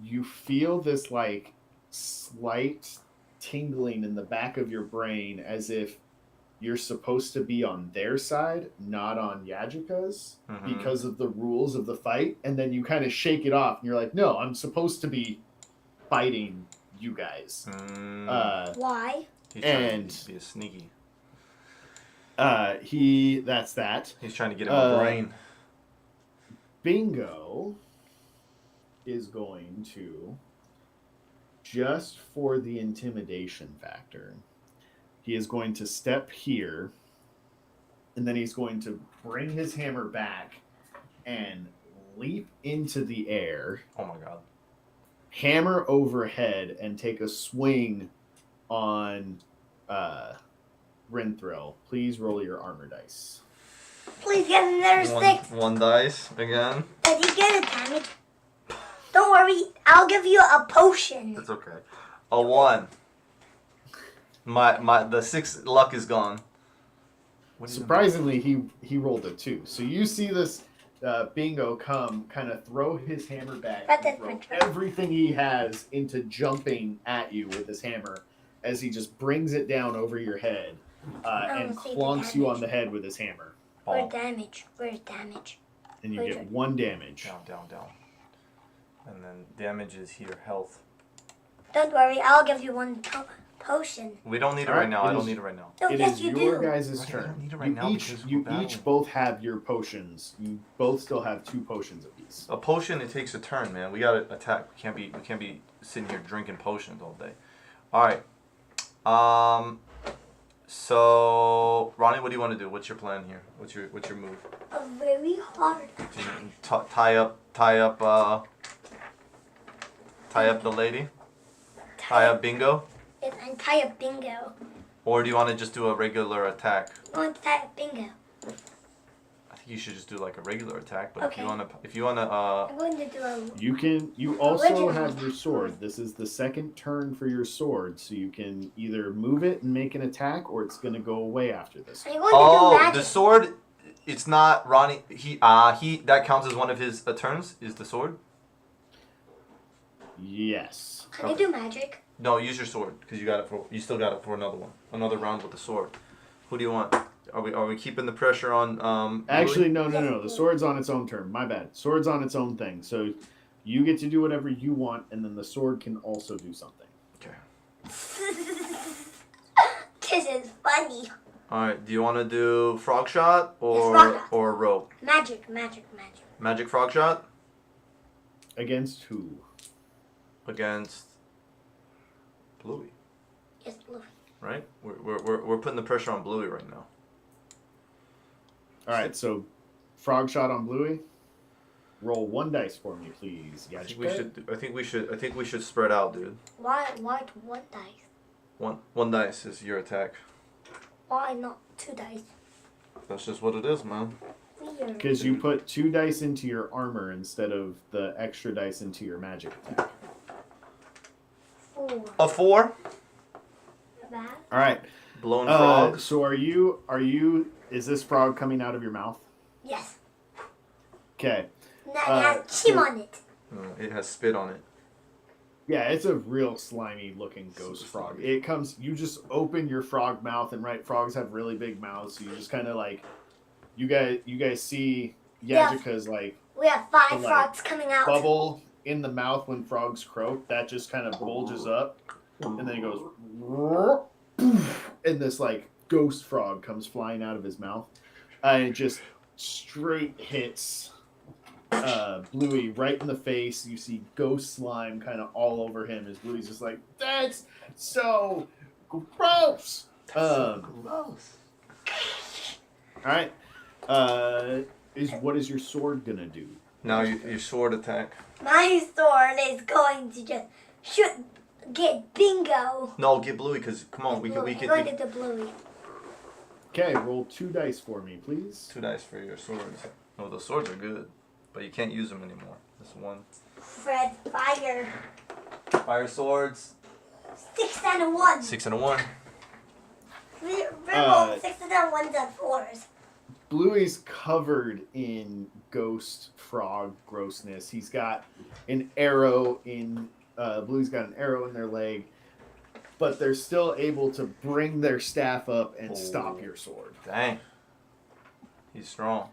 you feel this, like, slight tingling in the back of your brain as if you're supposed to be on their side, not on Yajika's, because of the rules of the fight. And then you kind of shake it off and you're like, no, I'm supposed to be fighting you guys. Why? He's trying and to be a sneaky. That's that. He's trying to get him a brain. Bingo is going to, just for the intimidation factor, he is going to step here, and then he's going to bring his hammer back and leap into the air, Oh my God. hammer overhead, and take a swing on Rinthrill. Please roll your armor dice. Please get another 6. One dice again. Did he get a damage? Don't worry, I'll give you a potion. It's okay. A 1. The 6 luck is gone. Surprisingly, he rolled a 2. So you see this Bingo come, kind of throw his hammer back, and throw everything he has into jumping at you with his hammer, as he just brings it down over your head and clunks you on the head with his hammer. Where's damage? Where's damage? And you get 1 damage. Down. And then damage is here, health. Don't worry, I'll give you 1 potion. We don't need it right now. I don't need it right now. No, It yes, is you your do. guys' turn. I don't need it right now because You we're battling. each both have your potions. You both still have 2 potions apiece. A potion, it takes a turn, man. We gotta attack. We can't be sitting here drinking potions all day. All right. So Ronnie, what do you want to do? What's your plan here? What's your move? A very hard. Tie up the lady. Tie up Bingo. Yes, and tie up Bingo. Or do you want to just do a regular attack? I want to tie up Bingo. I think you should just do like a regular attack. But Okay. if you wanna I'm going to do a. You also Original. have your sword. This is the second turn for your sword, so you can either move it and make an attack, or it's going to go away after this. I'm going to do magic. The sword. It's not Ronnie. He that counts as one of his turns. Is the sword? Yes. Can I do magic? No, use your sword because you still got it for another one. Another round with the sword. Who do you want? Are we keeping the pressure on Actually, Louis? no. The sword's on its own turn. My bad. Sword's on its own thing. So you get to do whatever you want, and then the sword can also do something. Okay. This is funny. All right. Do you want to do frog shot or Frog shot. or rope? Magic. Magic frog shot Against who? against Bluey, Yes, Bluey. right? We're putting the pressure on Bluey right now. All right, so frog shot on Bluey. Roll 1 dice for me, please. I think we should spread out, dude. Why 1 dice? One dice is your attack. Why not 2 dice? That's just what it is, man. Weird. Because you put 2 dice into your armor instead of the extra dice into your magic attack. 4. A 4. Bad. All right. Blown frog. So are you? Is this frog coming out of your mouth? Yes. Okay. Now it has chim on it. It has spit on it. Yeah, it's a real slimy looking ghost frog. It comes. You just open your frog mouth, and right, frogs have really big mouths, so you just kind of like. You guys see Yajika's like We have 5 the, like, frogs coming out. bubble in the mouth when frogs croak. That just kind of bulges up, and then it goes, and this like ghost frog comes flying out of his mouth, and it just straight hits Bluey right in the face. You see ghost slime kind of all over him as Bluey's just like, that's so gross. Gross. All right. What is your sword gonna do? Now your sword attack. My sword is going to just get Bingo. No, get Bluey, because come on, we I'm can going to the Bluey. Okay, roll 2 dice for me, please. 2 dice for your swords. No, the swords are good, but you can't use them anymore. This one. Fred, fire. Fire swords. 6 and a 1. 6 and a 1. We rolled 6 and 1s and 4s. Bluey's covered in ghost frog grossness. He's got an arrow in. Bluey's got an arrow in their leg, but they're still able to bring their staff up and stop your sword. Dang. He's strong.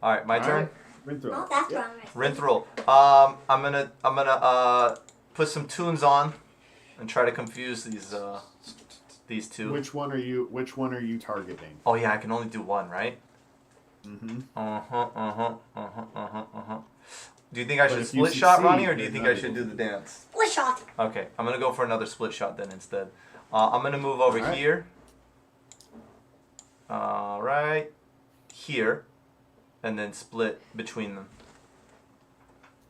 All right, my turn. Right. Rinthrow. Oh, that's Yep. wrong. Right? Rinthroll. I'm gonna put some tunes on and try to confuse these two. Which one are you targeting? Oh yeah, I can only do one, right? Mm-hmm. Do you think I But should if you split shot, succeed, Ronnie, or do you then think not I should able do to the do dance? Split shot. Okay, I'm gonna go for another split shot then instead. I'm gonna move over Alright. here. Right here, and then split between them.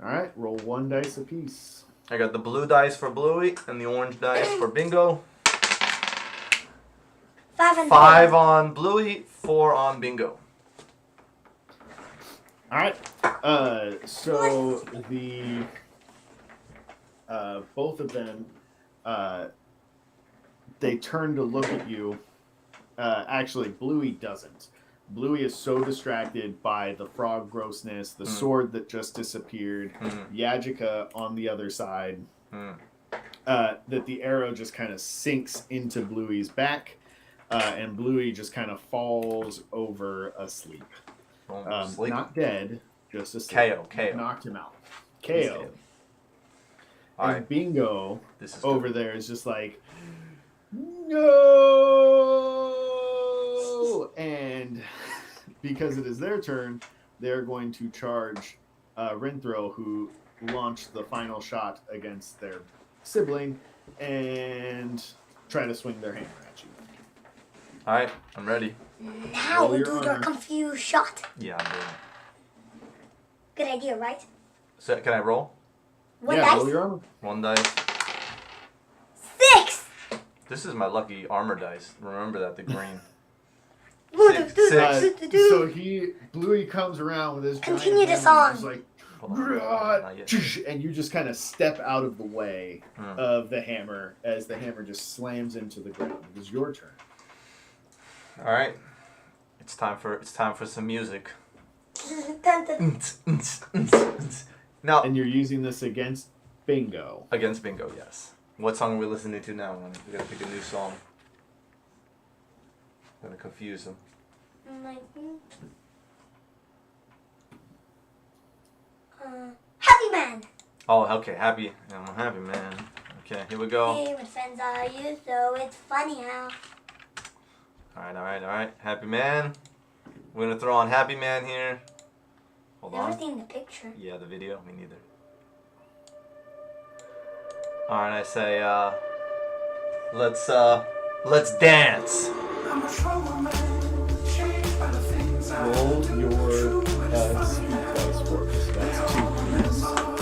All right, roll 1 dice apiece. I got the blue dice for Bluey and the orange dice for Bingo. 5 and 5 4. on Bluey, 4 on Bingo. All right. So the both of them, they turn to look at you. Actually, Bluey doesn't. Bluey is so distracted by the frog grossness, the sword that just disappeared, Yajika on the other side, that the arrow just kind of sinks into Bluey's back, and Bluey just kind of falls over asleep. Not dead, just asleep. KO. Knocked him out. KO. And Right. Bingo This is over good. there is just like, no! And because it is their turn, they're going to charge Renthro, who launched the final shot against their sibling, and try to swing their hammer at you. Alright, I'm ready. Now Roll we your do the honor. confused shot. Yeah, I'm doing it. Good idea, right? So, can I roll? One yeah, dice. roll your armor. 1 dice. 6. This is my lucky armor dice. Remember that, the green. Six. So Bluey comes around with his giant Continue the hammer song. and is like, Hold on, not yet. and you just kind of step out of the way of the hammer as the hammer just slams into the ground. It is your turn. All right, it's time for some music. Dun, dun. Now And you're using this against Bingo. against Bingo, yes. What song are we listening to now? We gotta pick a new song. I'm gonna confuse him. Happy Man. Oh, okay, happy. I'm a happy man. Okay, here we go. Hey, what friends are you? So it's funny how. All right. Happy man. We're gonna throw on Happy Man here. Hold Never on. seen the picture. Yeah, the video. Me neither. All right, I say, let's dance. Roll your speed dice for us. That's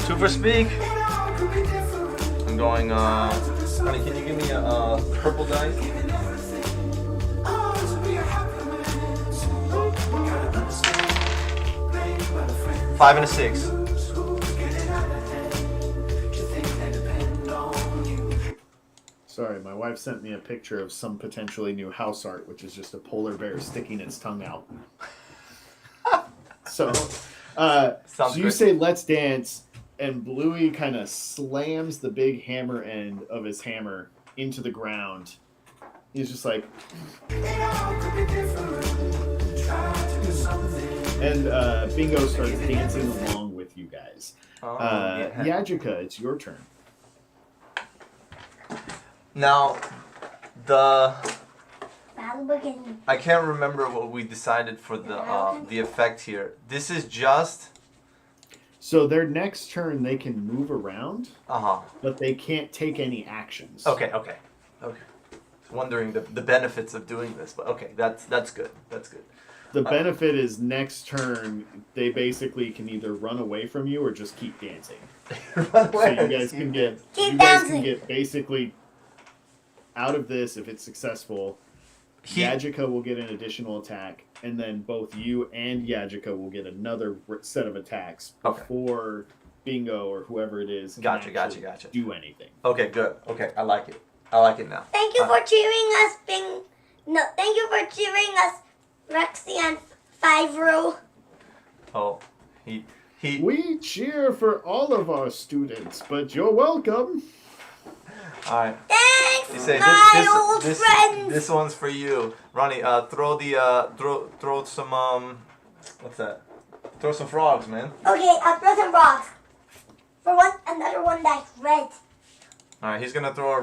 2. 2 for speak. I'm going. Honey, can you give me a purple dice? Five and a 6. Sorry, my wife sent me a picture of some potentially new house art, which is just a polar bear sticking its tongue out. So you good. say let's dance, and Bluey kind of slams the big hammer end of his hammer into the ground. He's just like, and Bingo starts dancing along with you guys. Yeah. Yajika, it's your turn. Now, Battle begins. I can't remember what we decided for the effect here. This is just. So their next turn, they can move around, Uh-huh. but they can't take any actions. Okay. Wondering the benefits of doing this, but okay, that's good. That's good. The benefit is next turn, they basically can either run away from you or just keep dancing. Run So away. you guys can get Keep dancing. basically out of this if it's successful. Yajika will get an additional attack, and then both you and Yajika will get another set of attacks Okay. before Bingo or whoever it is can Gotcha. actually do anything. Okay, good. Okay, I like it. I like it now. Thank you for cheering us, thank you for cheering us, Rexy and Five-Row. Oh, he. We cheer for all of our students, but you're welcome. All right. Thanks, You say my old friends. this one's for you, Ronnie. Throw some what's that? Throw some frogs, man. Okay, I'll throw some rocks. For another one that's red. All right, he's gonna throw a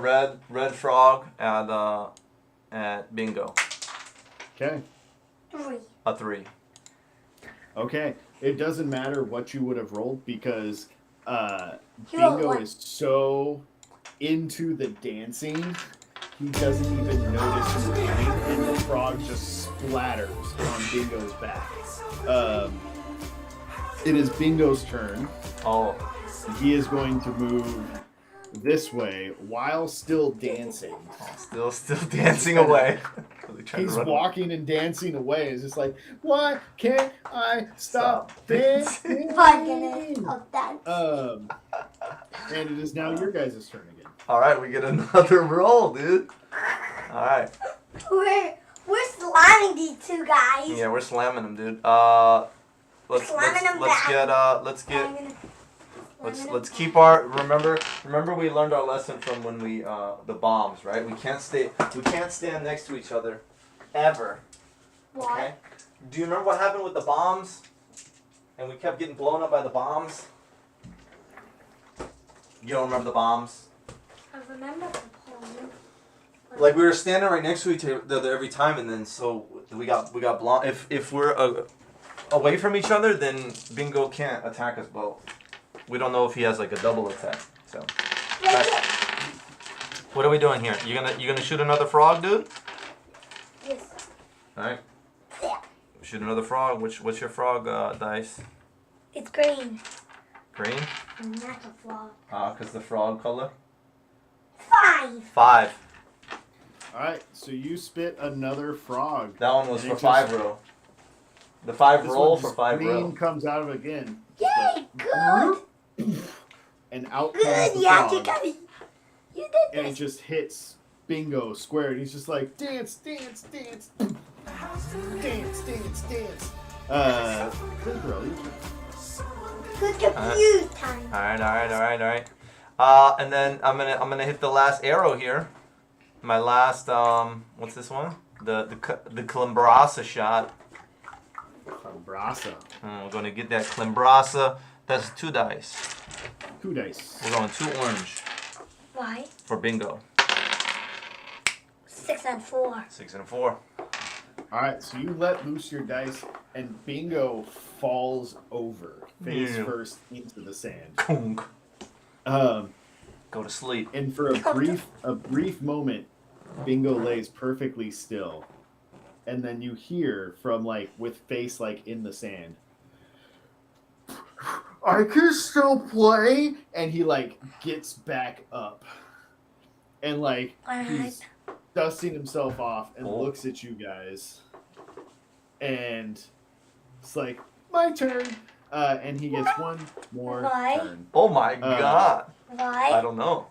red frog at Bingo. Okay. 3. A 3. Okay. It doesn't matter what you would have rolled because He rolled Bingo 1. is so into the dancing, he doesn't even notice you coming, and the frog just splatters on Bingo's back. It is Bingo's turn. Oh, He is going to move this way while still dancing. still dancing away. Really trying to He's run walking and dancing away. It's just like, why can't I stop dancing? Oh, dance. And it is now your guys' turn again. All right, we get another roll, dude. All right. We're slamming these two guys. Yeah, we're slamming them, dude. Let's keep our remember we learned our lesson from when we the bombs, right? We can't stand next to each other ever. What? Okay? Do you remember what happened with the bombs? And we kept getting blown up by the bombs? You don't remember the bombs? I remember the poem. Like we were standing right next to each other every time, and then so we got blown. If we're away from each other, then Bingo can't attack us both. We don't know if he has like a double attack. So, right. What are we doing here? You gonna shoot another frog, dude? Yes. All right. Yeah. Shoot another frog. What's your frog dice? It's green. Green. And that's a frog. Cause the frog color. 5. 5. All right, so you spit another frog. That one was And for it 5 just- row. The 5 This roll one for just 5 green row. comes out of it again. Yay! Good. And out comes Good. the Yeah, frog. you did And it this. just hits Bingo square, and he's just like, dance, dance, dance. Dance, dance, dance. Good girl, you Good confused time. All right. And then I'm gonna hit the last arrow here. My last what's this one? The Climbrasa shot. Brasa. We're gonna get that Climbrasa. That's 2 dice. 2 dice. We're going 2 orange Why? for Bingo. 6 and 4. 6 and a 4. All right, so you let loose your dice, and Bingo falls over, face first into the sand. Kunk. Um, Go to sleep. and for a brief moment, Bingo lays perfectly still, and then you hear from like with face like in the sand, I can still play, and he like gets back up, and like he's dusting himself off and looks at you guys, and it's like my turn, and he gets one more Why? turn. Oh my god. I Why? don't know.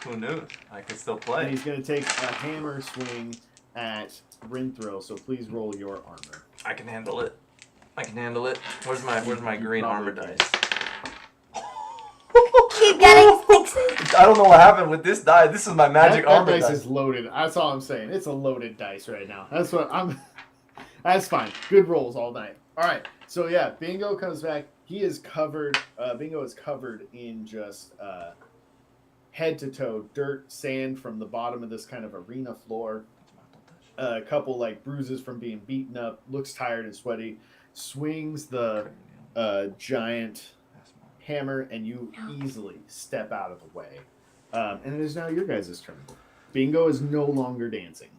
Who knew? I could still And play. he's going to take a hammer swing at Rinthrow, so please roll your armor. I can handle it. Where's my green armor dice? Keep getting 6s. I don't know what happened with this die. This is my magic that armor dice dice. is loaded. That's all I'm saying. It's a loaded dice right now. That's what I'm. That's fine. Good rolls all night. All right. So yeah, Bingo comes back. He is covered. Bingo is covered in just head to toe dirt, sand from the bottom of this kind of arena floor. A couple like bruises from being beaten up. Looks tired and sweaty. Swings the giant hammer, and you easily step out of the way. And it is now your guys' turn. Bingo is no longer dancing.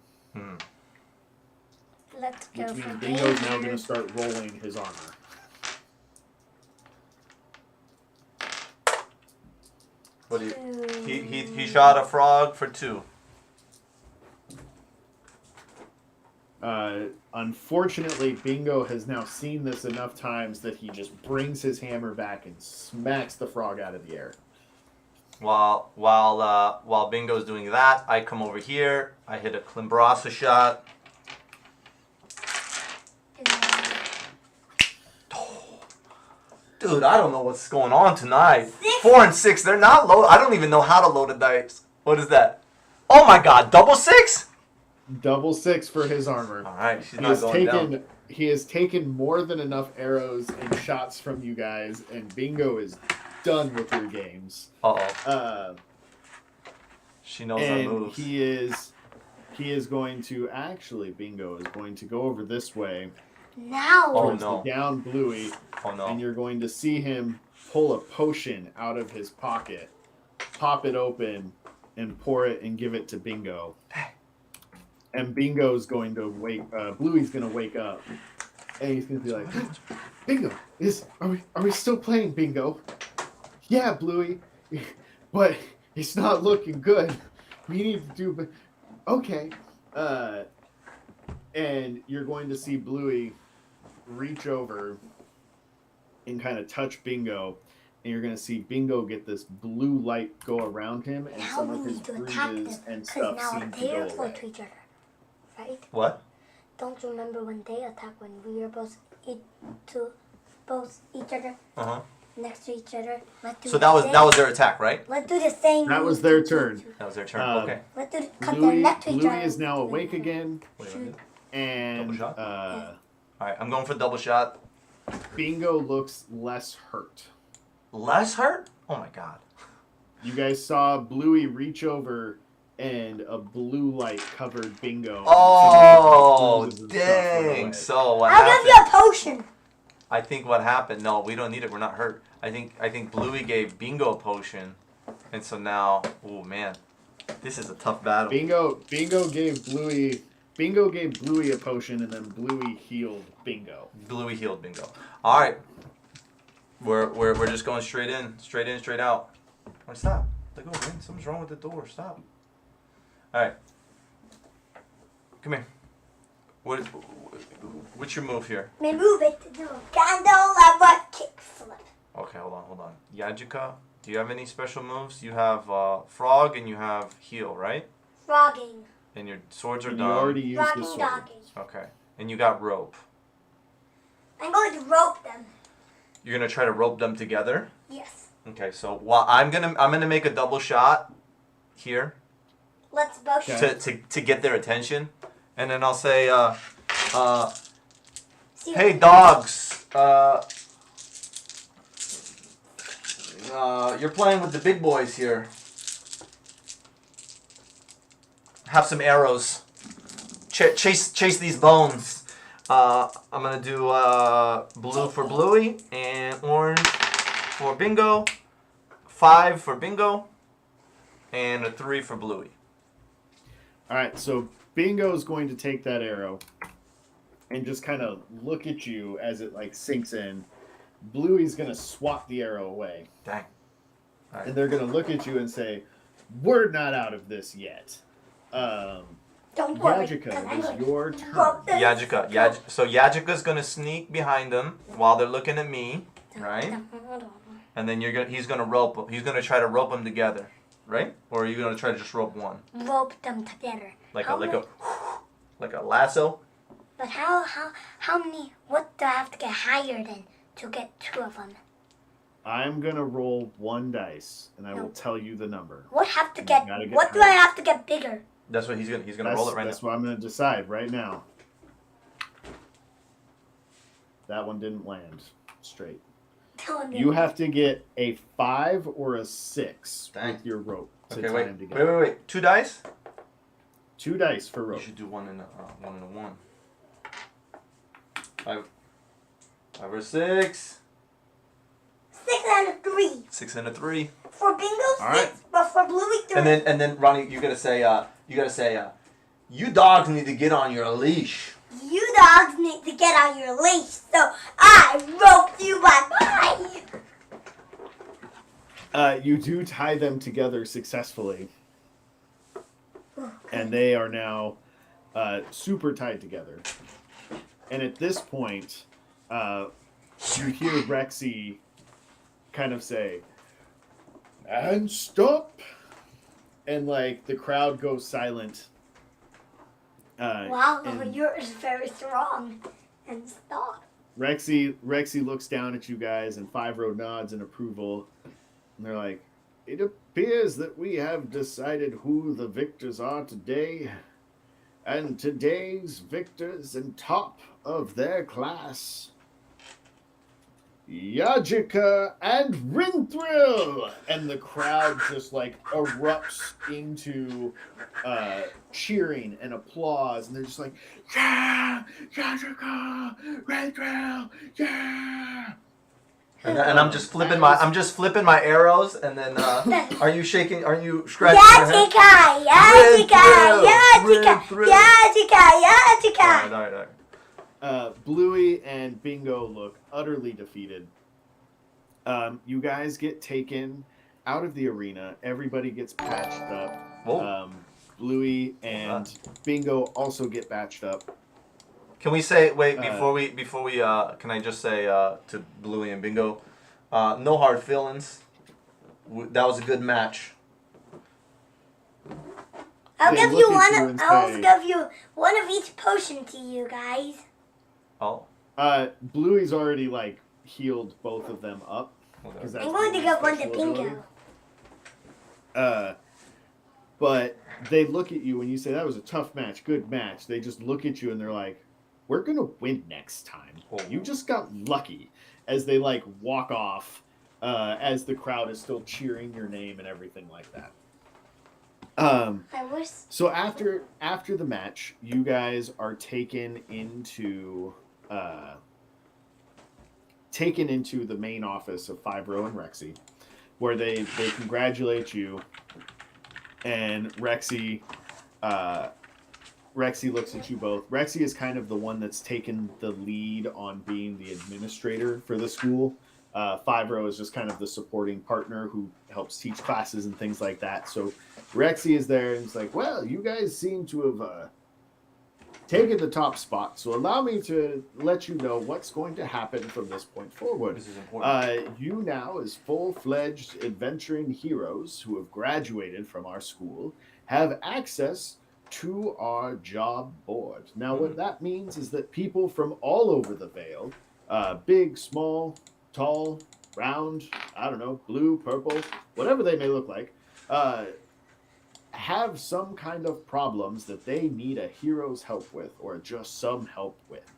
Let's go Which for means Bingo's now going to green. start rolling his armor. What do you? He shot a frog for 2. Unfortunately, Bingo has now seen this enough times that he just brings his hammer back and smacks the frog out of the air. While Bingo's doing that, I come over here. I hit a Climbrasa shot. Dude, I don't know what's going on tonight. 4 and 6, they're not low. I don't even know how to load a dice. What is that? Oh my god, double 6? Double 6 for his armor. All right, she's not going down. He has taken more than enough arrows and shots from you guys, and Bingo is done with your games. She knows our And moves. he is going to actually, Bingo is going to go over this way Now. Oh, towards no. the down Bluey, Oh no. and you're going to see him pull a potion out of his pocket, pop it open, and pour it and give it to Bingo. And Bingo's going to Bluey's going to wake up, and he's going to be like, Bingo, are we still playing, Bingo? Yeah, Bluey, but it's not looking good. We need to do, okay. And you're going to see Bluey reach over and kind of touch Bingo. And you're going to see Bingo get this blue light go around him, and Now some we of his need to attack bruises them, and because stuff now seem to they go are close away. to each other, right? What? Don't you remember when they attacked when we were both each other Uh-huh. next to each other? So that was their attack, right? Let's do the same. That was move their to turn. That was their turn. Okay. Let's do cut their neck to each Bluey other. is now awake again, Wait, Shoot. and Double shot? uh, All right, I'm going for double shot. Bingo looks less hurt. Less hurt? Oh my god. You guys saw Bluey reach over, and a blue light covered Bingo. and Oh, some of his bruises and stuff went away. dang. So what I'll happened? give you a potion. I think what happened. No, we don't need it. We're not hurt. I think Bluey gave Bingo a potion, and so now, oh man, this is a tough battle. Bingo gave Bluey a potion, and then Bluey healed Bingo. Bluey healed Bingo. All right, we're just going straight in, straight out. Oh, stop. Let go, man. Something's wrong with the door. Stop. All right. Come here. What's your move here? May move it to do a candelabra kickflip. Okay, hold on. Yajika, do you have any special moves? You have Frog and you have Heal, right? Frogging. And your swords are And you done. already used the Frogging sword. dogging. Okay. And you got Rope. I'm going to rope them. You're gonna try to rope them together? Yes. Okay, so while I'm gonna make a double shot here Let's both Okay. to get their attention. And then I'll say, see hey what- dogs, you're playing with the big boys here. Have some arrows. Chase these bones. I'm gonna do blue for Bluey and orange for Bingo. 5 for Bingo and a 3 for Bluey. All right, so Bingo's going to take that arrow and just kind of look at you as it like sinks in. Bluey's going to swat the arrow away. Dang. All right. And they're going to look at you and say, "We're not out of this yet." Don't worry. Yajika, 'cause I'm it is going to your rope turn. them. So Yajika's gonna sneak behind them while they're looking at me, right? And then he's gonna rope them. He's gonna try to rope them together, right? Or are you gonna try to just rope one, Rope them together. like How a many- like a lasso? But how many? What do I have to get higher than to get 2 of them? I'm going to roll 1 dice, and I No. will tell you the number. What have to You get? gotta get What do I higher. have to get bigger? That's what he's gonna roll it right That's now. what I'm going to decide right now. That one didn't land straight. Tell me. You have to get a 5 or a 6 Dang. with your rope to Okay, tie wait, them together. wait. 2 dice. 2 dice for You rope. should do 1 and a 1. 5 or 6. 6 and a 3 6 and a 3. for Bingo. 6, All right. but for Bluey 3. And then Ronnie, you gotta say, you dogs need to get on your leash. You dogs need to get on your leash, so I roped you bye-bye. You do tie them together successfully, and they are now super tied together. And at this point, you hear Rexy kind of say, "And stop!" And like the crowd goes silent. Wow, and yours is very strong. And stop. Rexy looks down at you guys, and Five Road nods in approval. And they're like, "It appears that we have decided who the victors are today. And today's victors and top of their class, Yajika and Rinthrill!" And the crowd just like erupts into cheering and applause, and they're just like, "Yeah, Yajika, Rinthrill, yeah!" And I'm just flipping my arrows, and then are you shaking? Are you scratching your head? Yajika. All right. Bluey and Bingo look utterly defeated. You guys get taken out of the arena. Everybody gets patched up. Whoa. Bluey and Bingo also get patched up. Can we say wait Uh, before we can I just say to Bluey and Bingo, no hard feelings. That was a good match. I'll They give look you at one. you and I'll say- give you one of each potion to you guys. Oh. Bluey's already like healed both of them up. Okay. 'Cause that's I'm going to Bluey's give one to special ability. Bingo. But they look at you when you say that was a tough match, good match. They just look at you and they're like, "We're gonna win next time. Oh. You just got lucky." As they like walk off, as the crowd is still cheering your name and everything like that. I wish. So after the match, you guys are taken into the main office of Fibro and Rexy, where they congratulate you. And Rexy looks at you both. Rexy is kind of the one that's taken the lead on being the administrator for the school. Fibro is just kind of the supporting partner who helps teach classes and things like that. So Rexy is there and it's like, well, you guys seem to have taken the top spot. So allow me to let you know what's going to happen from this point forward. This is important. You now, as full-fledged adventuring heroes who have graduated from our school, have access to our job board. Now, what that means is that people from all over the Vale, big, small, tall, round, I don't know, blue, purple, whatever they may look like, have some kind of problems that they need a hero's help with, or just some help with.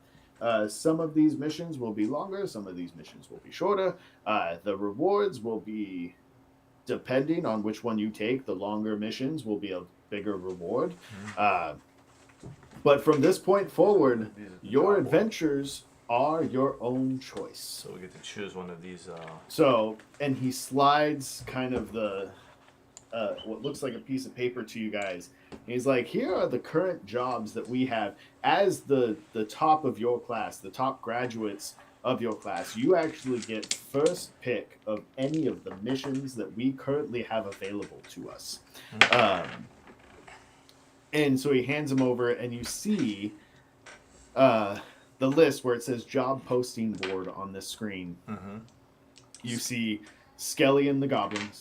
Some of these missions will be longer, some of these missions will be shorter. The rewards will be, depending on which one you take, the longer missions will be a bigger reward. But from this point forward, your adventures are your own choice. So we get to choose one of these. So, and he slides kind of the what looks like a piece of paper to you guys. And he's like, here are the current jobs that we have as the top of your class, the top graduates of your class. You actually get first pick of any of the missions that we currently have available to us. And so he hands them over, and you see the list where it says job posting board on this screen. You see Skelly and the Goblins,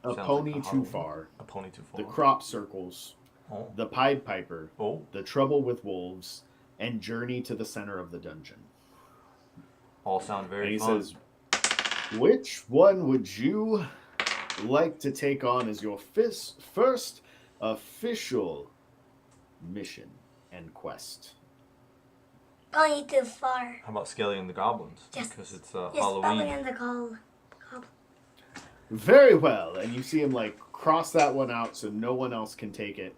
a pony like too far, A pony too far. the crop circles, Oh. the Pied Piper, Oh. the Trouble with Wolves, and Journey to the Center of the Dungeon. All sound And very he fun. says, which one would you like to take on as your first official mission and quest? Pony too far. How about Skelly and the Goblins? Yes. Because it's Yes, Halloween. Skelly and the Goblin. Very well. And you see him like cross that one out so no one else can take it.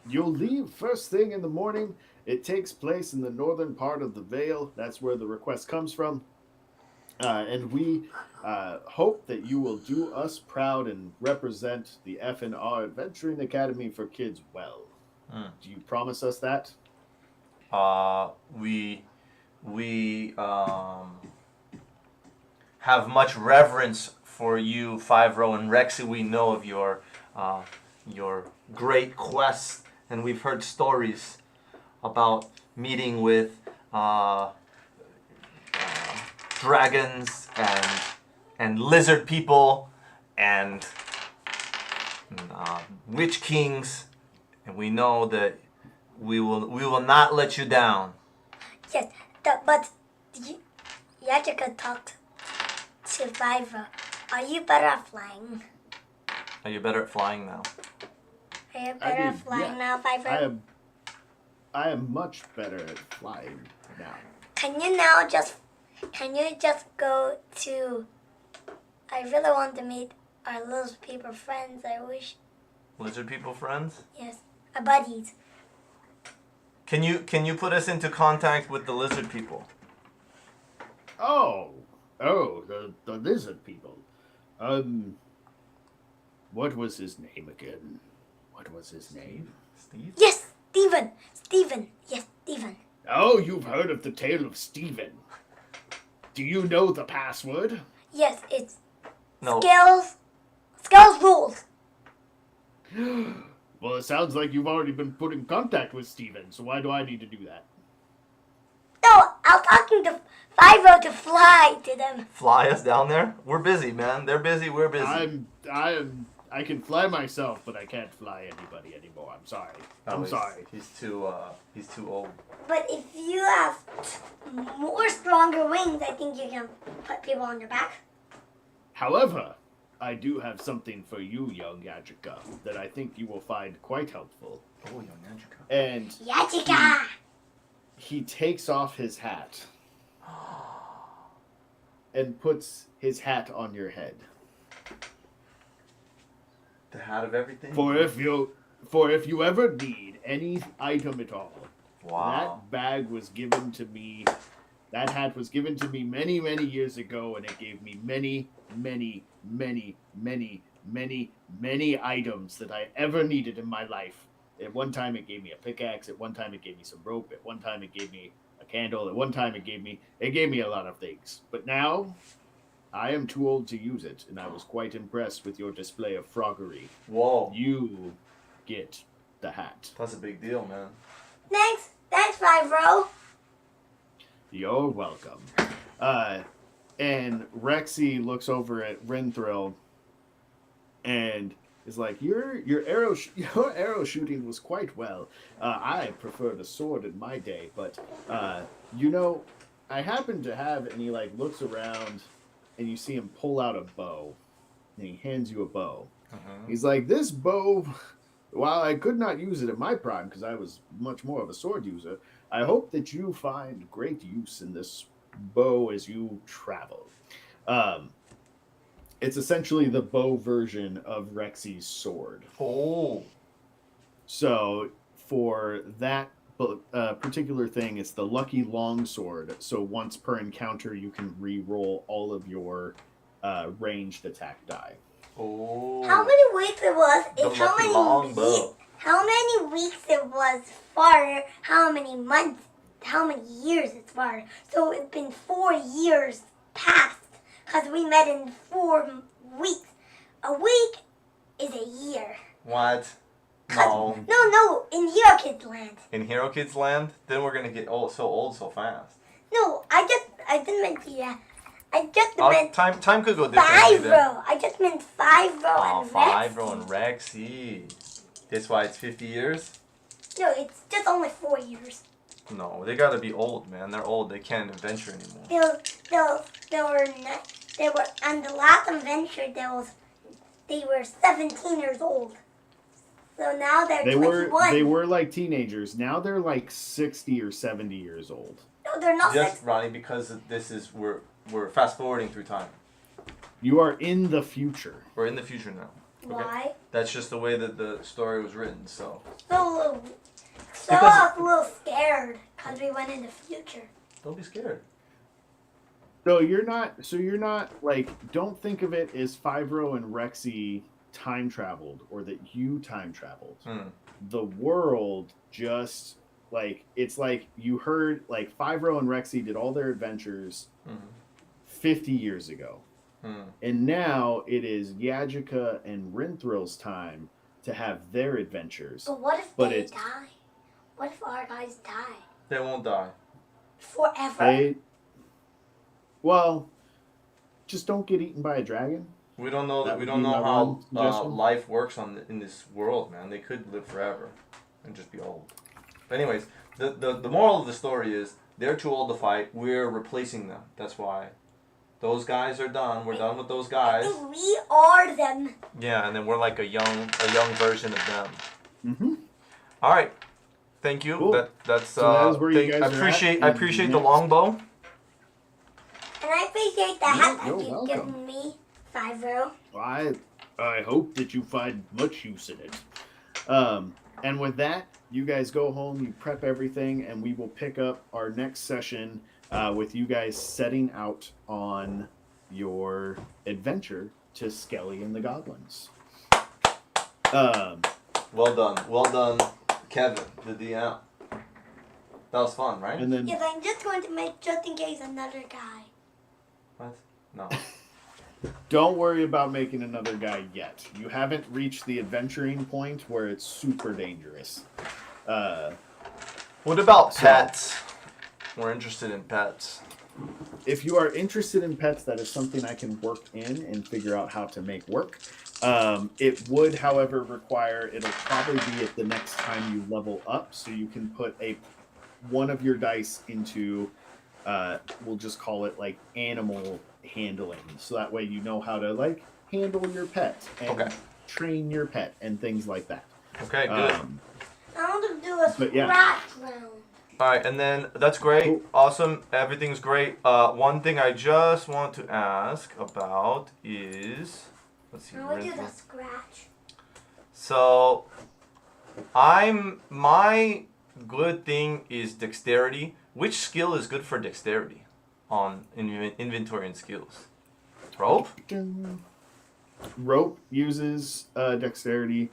You'll leave first thing in the morning. It takes place in the northern part of the Vale. That's where the request comes from. And we hope that you will do us proud and represent the F&R Adventuring Academy for Kids well. Do you promise us that? We have much reverence for you, Fivro and Rexy. We know of your great quest, and we've heard stories about meeting with dragons and lizard people and witch kings, and we know that we will not let you down. Yes, but you have to go talk to Viva. Are you better at flying? Are you better at flying now? Are you better at flying now, Viva? I am much better at flying now. Can you just go to... I really want to meet our little people friends, I wish. Lizard people friends? Yes, our buddies. Can you put us into contact with the lizard people? Oh, the lizard people. What was his name again? What was his name? Steve? Yes, Steven. Yes, Steven. Oh, you've heard of the tale of Stephen. Do you know the password? Yes, it's No. Skills rules. Well, it sounds like you've already been put in contact with Steven, so why do I need to do that? No, I'm talking to Five-O to fly to them. Fly us down there? We're busy, man. They're busy. We're busy. I can fly myself, but I can't fly anybody anymore. I'm sorry. I'm sorry. He's too old. But if you have more stronger wings, I think you can put people on your back. However, I do have something for you, young Yajika, that I think you will find quite helpful. Oh, young Yajika. And Yajika! he takes off his hat and puts his hat on your head. The hat of everything? For if you ever need any item at all, Wow. that bag was given to me. That hat was given to me many, many years ago, and it gave me many, many, many, many, many, many items that I ever needed in my life. At one time, it gave me a pickaxe. At one time, it gave me some rope. At one time, it gave me a candle. At one time, it gave me a lot of things. But now, I am too old to use it, and I was quite impressed with your display of froggery. Whoa. You get the hat. That's a big deal, man. Thanks, Five-O. You're welcome. And Rexy looks over at Rinthrill and is like, your arrow shooting was quite well. I preferred a sword in my day, but I happen to have, and he like looks around and you see him pull out a bow and he hands you a bow. He's like, this bow, while I could not use it at my prime because I was much more of a sword user, I hope that you find great use in this bow as you travel. It's essentially the bow version of Rexy's sword. Oh. So for that particular thing, it's the lucky longsword. So once per encounter, you can re-roll all of your ranged attack die. Oh. How many weeks it was? How many weeks it was for how many months, how many years it's for. So it's been 4 years past because we met in 4 weeks. A week is a year. What? No. No, in Hero Kids Land. In Hero Kids Land? Then we're gonna get so old so fast. No, I didn't mean to, yeah. I just meant time could go differently then. Five-O. I just meant Five-O and Rexy. Five-O and Rexy. That's why it's 50 years? No, it's just only 4 years. No, they gotta be old, man. They're old. They can't adventure anymore. They were on the last adventure. They were 17 years old. So now they're 21. They were like teenagers. Now they're like 60 or 70 years old. No, they're not. Just Ronnie, because this is we're fast forwarding through time. You are in the future. We're in the future now. Okay? Why? That's just the way that the story was written. So I was a little scared because we went in the future. don't be scared. So you're not like, don't think of it as Five-O and Rexy time traveled or that you time traveled. The world just like, it's like you heard like Five-O and Rexy did all their adventures 50 years ago. And now it is Yajika and Rinthrill's time to have their adventures. But what if they die? What if our guys die? They won't die. Forever? Well, just don't get eaten by a dragon. We don't know That we would don't be know my how one suggestion. life works in this world, man. They could live forever and just be old. But anyways, the moral of the story is they're too old to fight. We're replacing them. That's why. Those guys are done. We're done with those guys. I think we are them. Yeah, and then we're like a young version of them. Mm-hmm. All right. Thank you. Cool. That's So that is where you guys I are appreciate at. I appreciate the longbow. And I appreciate the hat that You're you've welcome. given me, Five-O. I hope that you find much use in it. And with that, you guys go home, you prep everything, and we will pick up our next session with you guys setting out on your adventure to Skelly and the Goblins. Well done, Kevin, the DM. That was fun, right? And then Yes, I'm just going to make just in case another guy. What? No. Don't worry about making another guy yet. You haven't reached the adventuring point where it's super dangerous. What about pets? We're interested in pets. If you are interested in pets, that is something I can work in and figure out how to make work. It would, however, require, it'll probably be at the next time you level up, so you can put one of your dice into, we'll just call it like animal handling, so that way you know how to like handle your pet and train your pet and things like that. Okay, good. I want to do a scratch round. All right, and then that's great. Cool. Awesome. Everything's great. One thing I just want to ask about is, let's see. I want to do the scratch. So, my good thing is dexterity. Which skill is good for dexterity on inventory and skills? Rope? Rope uses dexterity.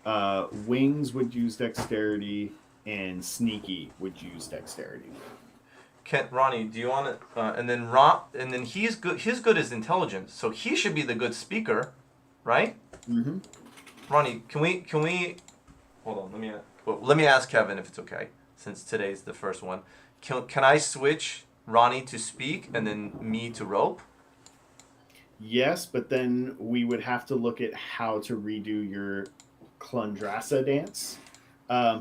Wings would use dexterity, and sneaky would use dexterity. Ronnie, do you want to? And then he's good. His good is intelligence, so he should be the good speaker, right? Mm-hmm. Ronnie, can we? Hold on. Let me ask Kevin if it's okay, since today's the first one. Can I switch Ronnie to speak and then me to rope? Yes, but then we would have to look at how to redo your Clundrassa dance,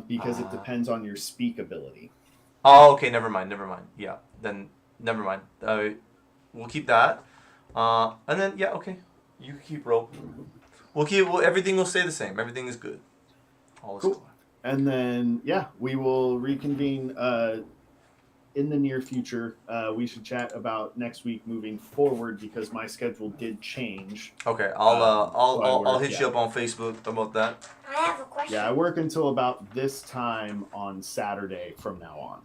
because it depends on your speak ability. Oh, okay. Never mind. Yeah, then never mind. We'll keep that. And then okay. You keep rope. Everything will stay the same. Everything is good. All is cool. And then we will reconvene in the near future. We should chat about next week moving forward because my schedule did change. Okay, I'll hit you up on Facebook about that. I have a question. Yeah, I work until about this time on Saturday from now on.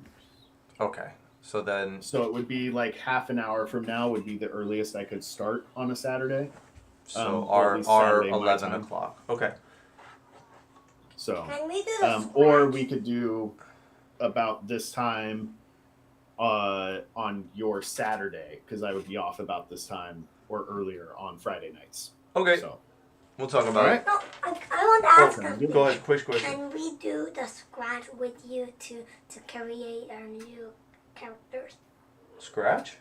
Okay, so it would be like half an hour from now would be the earliest I could start on a Saturday. So our 11 o'clock. Okay. So, can we do the or we could do about this time on your Saturday, because I would be off about this time or earlier on Friday nights. Okay. So we'll talk about it. No, I want to ask something. Go ahead, quick question. Can we do the scratch with you to create our new characters? Scratch?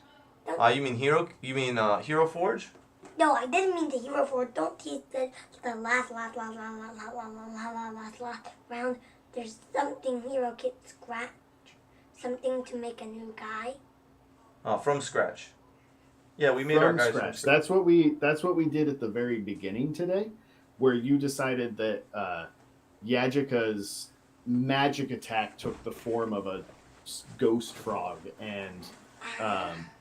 You mean Hero? You mean Hero Forge? No, I didn't mean the Hero Forge. Don't tease the last round. There's something Hero can scratch. Something to make a new guy. From scratch. Yeah, we made our guys from scratch. That's what we did at the very beginning today, where you decided that Yajika's magic attack took the form of a ghost frog, and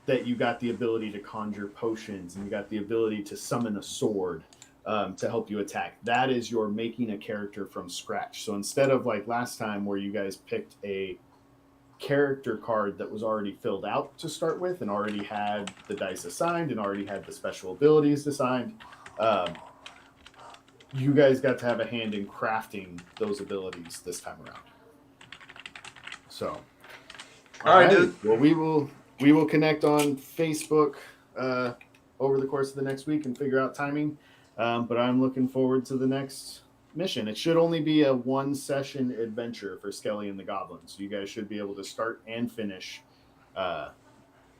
that you got the ability to conjure potions, and you got the ability to summon a sword to help you attack. That is your making a character from scratch. So instead of like last time where you guys picked a character card that was already filled out to start with and already had the dice assigned and already had the special abilities assigned, you guys got to have a hand in crafting those abilities this time around. So, all right, dude. Well, we will connect on Facebook over the course of the next week and figure out timing. But I'm looking forward to the next mission. It should only be a 1-session adventure for Skelly and the Goblins. So you guys should be able to start and finish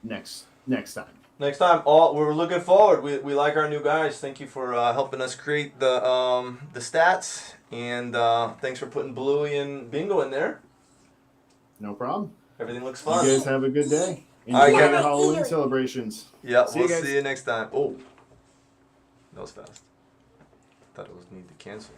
next time. Next time. Oh, we're looking forward. We like our new guys. Thank you for helping us create the stats, and thanks for putting Bluey and Bingo in there. No problem. Everything looks fun. You guys have a good day. Enjoy All right, the Halloween celebrations. Yeah, we'll see you next time. Oh, that was fast. Thought it was need to cancel.